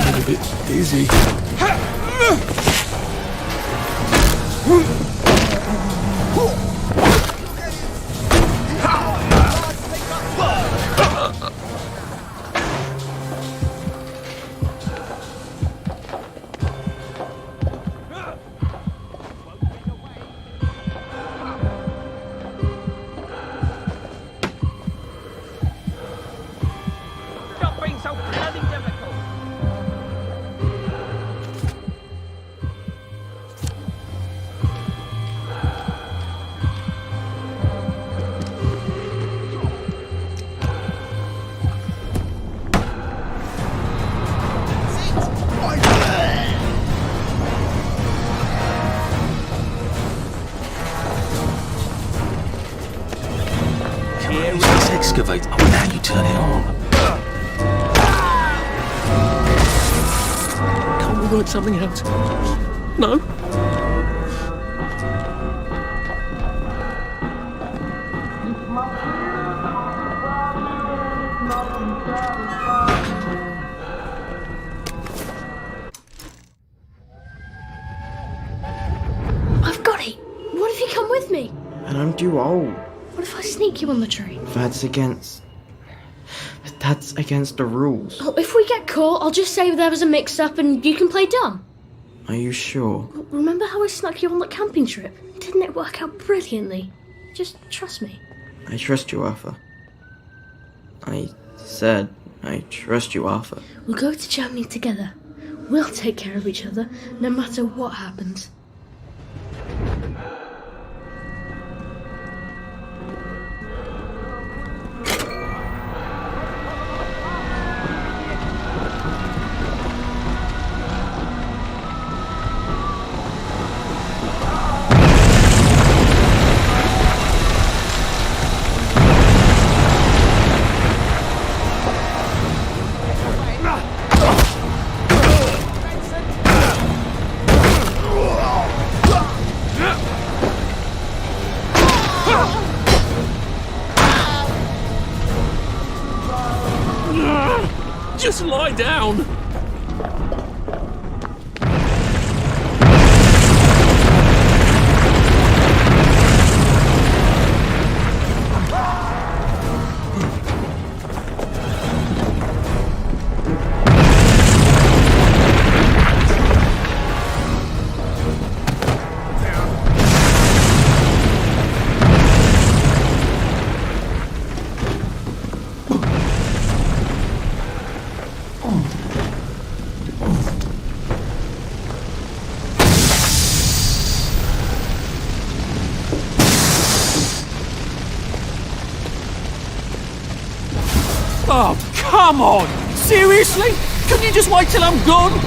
I'm a bit dizzy. Stop being so bloody difficult! Let's excavate. Oh, now you turn it on. Can't we work something out? No? I've got it. What if you come with me? And I'm too old. What if I sneak you on the train? That's against the rules. Oh, if we get caught, I'll just say there was a mix-up and you can play dumb. Are you sure? Remember how I snuck you on that camping trip? Didn't it work out brilliantly? Just trust me. I trust you, Arthur. I said I trust you, Arthur. We'll go to Germany together. We'll take care of each other, no matter what happens. Just lie down! Oh, come on! Seriously? Couldn't you just wait till I'm gone?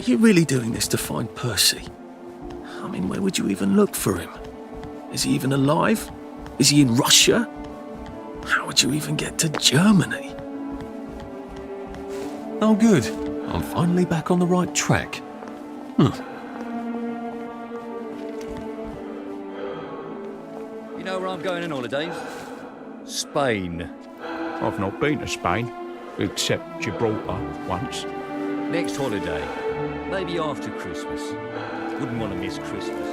you really doing this to find Percy? I mean, where would you even look for him? Is he even alive? Is he in Russia? How would you even get to Germany? Oh, good. I'm finally back on the right track. You know where I'm going on holidays? Spain. I've not been to Spain, except Gibraltar once. Next holiday. Maybe after Christmas. Wouldn't want to miss Christmas.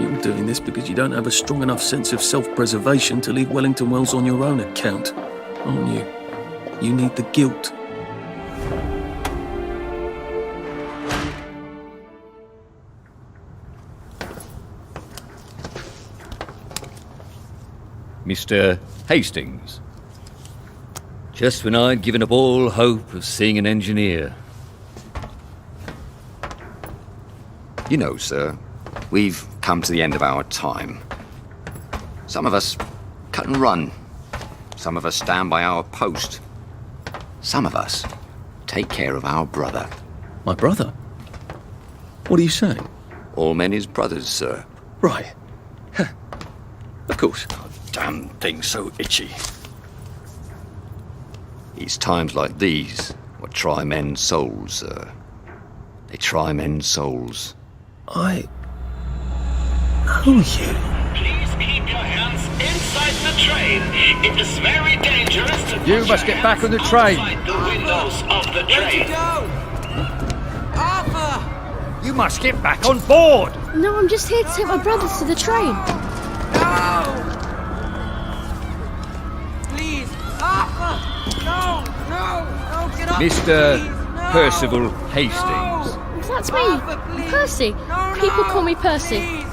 You're doing this because you don't have a strong enough sense of self-preservation to leave Wellington Wells on your own account, aren't you? You need the guilt. Mr. Hastings. Just when I'd given up all hope of seeing an engineer. You know, sir, we've come to the end of our time. Some of us cut and run. Some of us stand by our post. Some of us take care of our brother. My brother? What are you saying? All men is brothers, sir. Right. Of course. Oh, damn thing's so itchy. It's times like these what try men's souls, sir. They try men's souls. I know you. Please keep your hands inside the train. It is very dangerous to put You must your get back hands on the train. outside the windows of the train. You must get back on board! No, I'm just here to take my brothers to the train. Please, Arthur! No, get up! Mr. please, no. Percival Hastings. That's me, Percy. People call me Percy.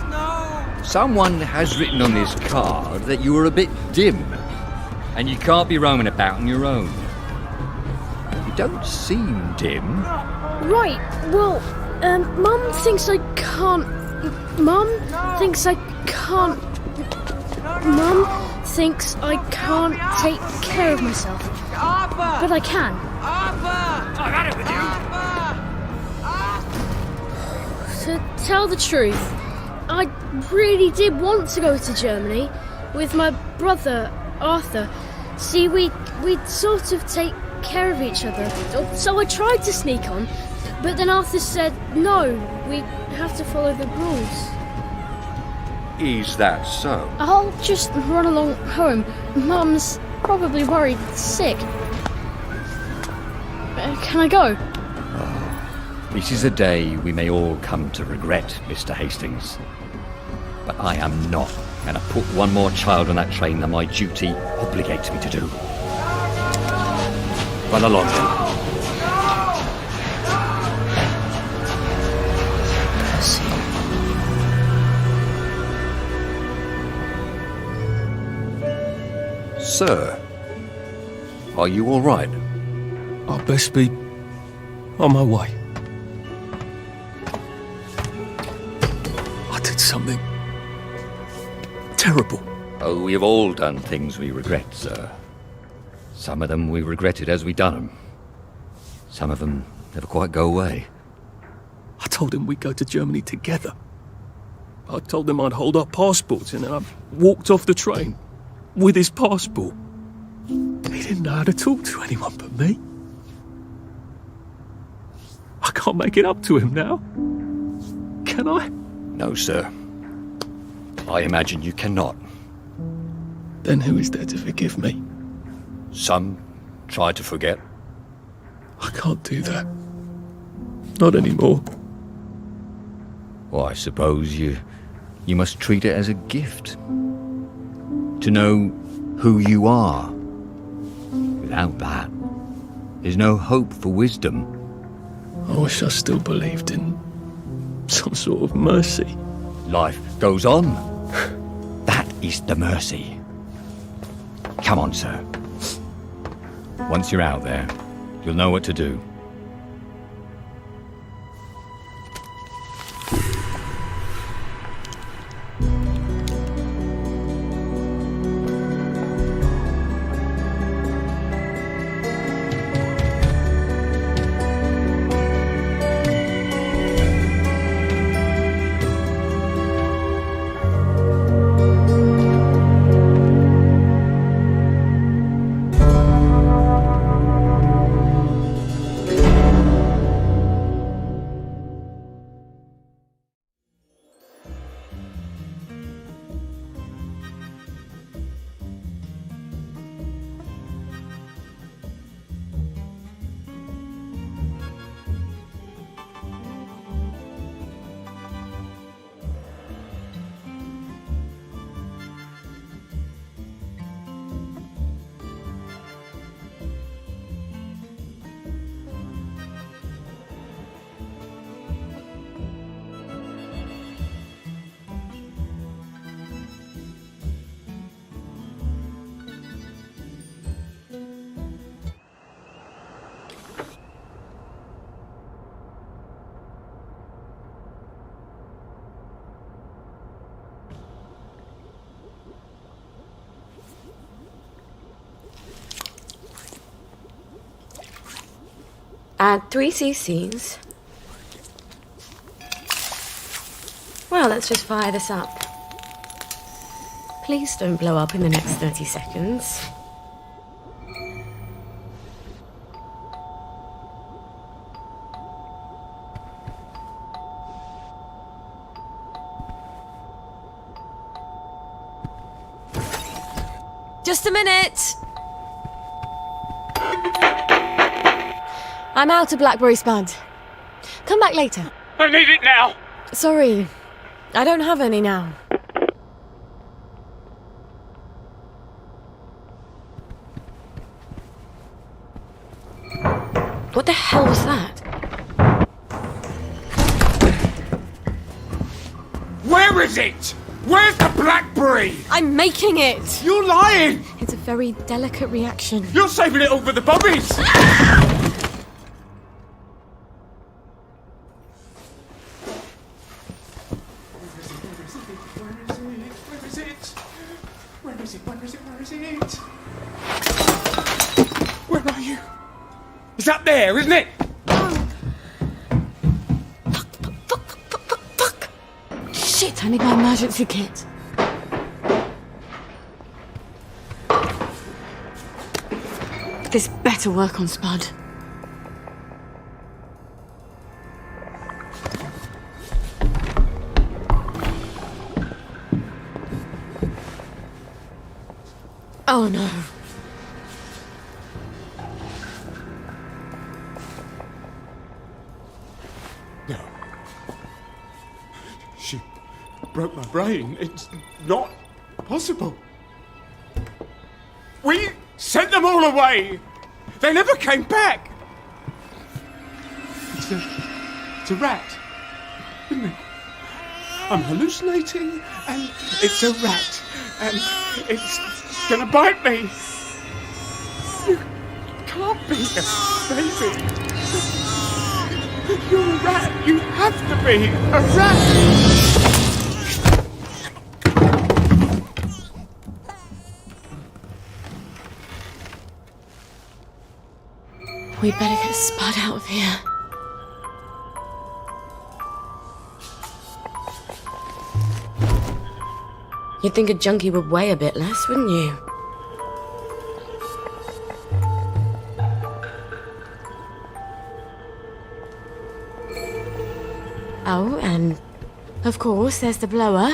Someone has written on this card that you are a bit dim, and you can't be roaming about on your own. You don't seem dim. Right, well, Mum thinks I can't... Mum thinks I can't... Mum thinks I can't take care of myself. But I can. I've had it with you! To tell the truth, I really did want to go to Germany with my brother, Arthur. See, we'd sort of take care of each other. So I tried to sneak on, but then Arthur said, no, we have to follow the rules. Is that so? I'll just run along home. Mum's probably worried sick. Can I go? This is a day we may all come to regret, Mr. Hastings. But I am not going to put one more child on that train than my duty obligates me to do. Run along then. Sir, are you all right? I'd best be on my way. I did something terrible. Oh, we have all done things we regret, sir. Some of them we regretted as we done them. Some of them never quite go away. I told him we'd go to Germany together. I told him I'd hold our passports, and then I walked off the train with his passport. He didn't know how to talk to anyone but me. I can't make it up to him now. Can I? No, sir. I imagine you cannot. Then who is there to forgive me? Some try to forget. I can't do that. Not anymore. Well, I suppose you must treat it as a gift. To know who you are. Without that, there's no hope for wisdom. I wish I still believed in some sort of mercy. Life goes on. That is the mercy. Come on, sir. Once you're out there, you'll know what to do. Add 3 cc's. Well, let's just fire this up. Please don't blow up in the next 30 seconds. Just a minute! I'm out of blackberry spud. Come back later. I need it now! Sorry, I don't have any now. What the hell was that? Where is it? Where's the blackberry? I'm making it! You're lying! It's a very delicate reaction. You're saving it all for the bobbies! Where are you? It's up there, isn't it? Shit, I need my emergency kit. This better work on Spud. Oh no. No. She broke my brain. It's not possible. We sent them all away. They never came back. It's a rat, isn't it? I'm hallucinating, and it's a rat, and it's gonna bite me. You can't be a baby. You're a rat. You have to be a rat. We better get Spud out of here. You'd think a junkie would weigh a bit less, wouldn't you? Oh, and of course there's the blower.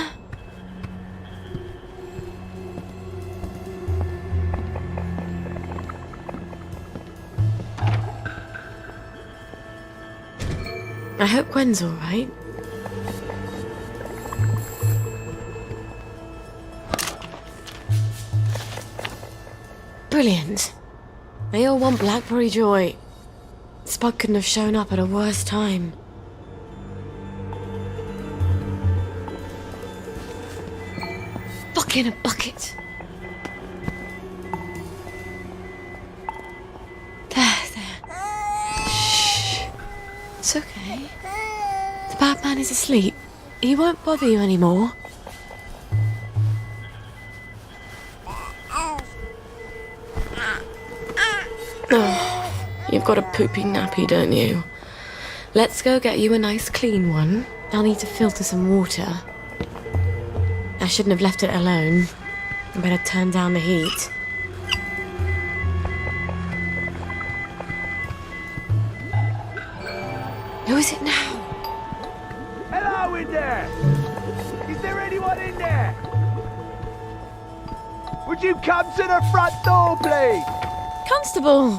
I hope Gwen's all right. Brilliant. They all want Blackberry Joy. Spud couldn't have shown up at a worse time. Fuck in a bucket. It's okay. The bad man is asleep. He won't bother you anymore. Oh, you've got a poopy nappy, don't you? Let's go get you a nice clean one. I'll need to filter some water. I shouldn't have left it alone. I better turn down the heat. Who is it now? Hello in there! Is there anyone in there? Would you come to the front door, please? Constable!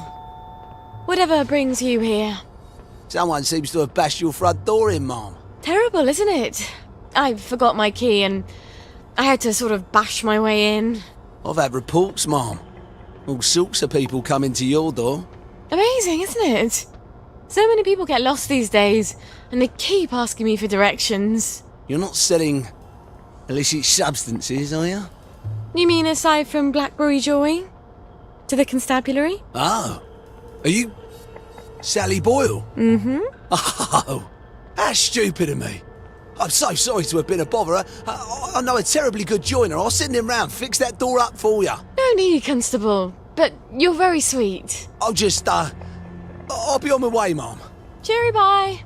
Whatever brings you here. Someone seems to have bashed your front door in, Mom. Terrible, isn't it? I forgot my key and I had to sort of bash my way in. I've had reports, Mom. All sorts of people coming to your door. Amazing, isn't it? So many people get lost these days, and they keep asking me for directions. You're not selling illicit substances, are you? You mean aside from Blackberry Joy? To the constabulary? Oh. Are you Sally Boyle? Mm-hmm. Oh, how stupid of me. I'm so sorry to have been a bother. I know a terribly good joiner. I'll send him round, fix that door up for you. No need, Constable. But you're very sweet. I'll just, I'll be on my way, Mum. Cheery bye.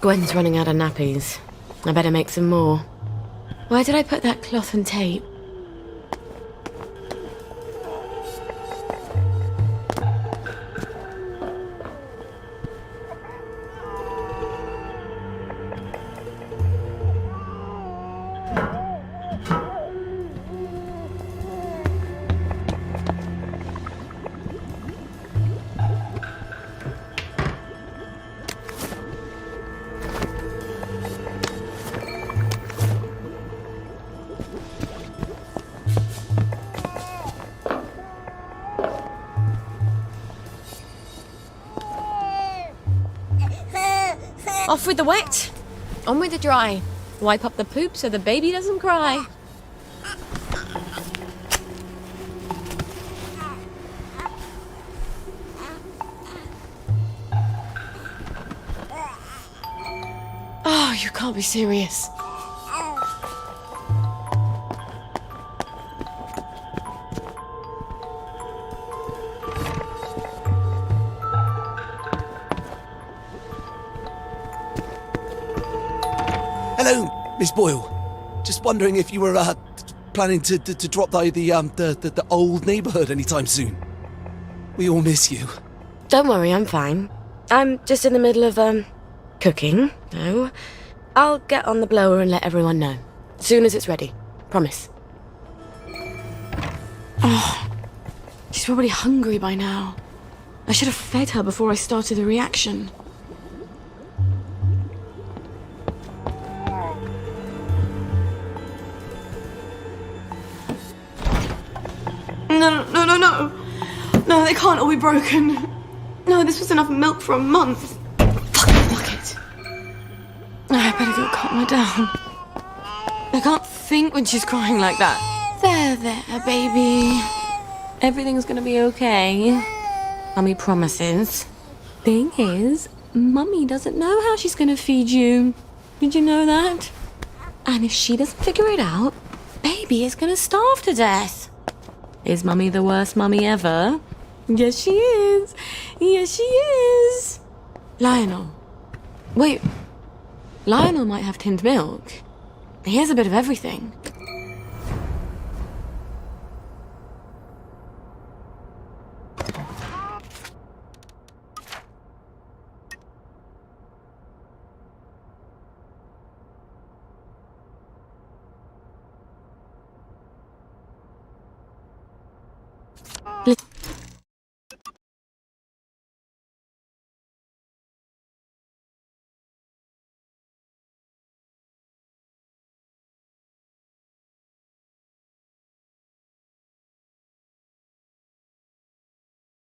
Gwen's running out of nappies. I better make some more. Where did I put that cloth and tape? Off with the wet, on with the dry. Wipe up the poop so the baby doesn't cry. Oh, you can't be serious. Hello, Miss Boyle. Just wondering if you were planning to drop by the old neighbourhood anytime soon. We all miss you. Don't worry, I'm fine. I'm just in the middle of, cooking. No. I'll get on the blower and let everyone know. As soon as it's ready. Promise. Oh, she's probably hungry by now. I should have fed her before I started the reaction. No. No, they can't all be broken. No, this was enough milk for a month. Fucking bucket. I better go calm her down. I can't think when she's crying like that. There, baby. Everything's gonna be okay. Mummy promises. Thing is, Mummy doesn't know how she's gonna feed you. Did you know that? And if she doesn't figure it out, baby is gonna starve to death. Is Mummy the worst mummy ever? Yes, she is. Yes, she is. Lionel. Wait. Lionel might have tinned milk. He has a bit of everything.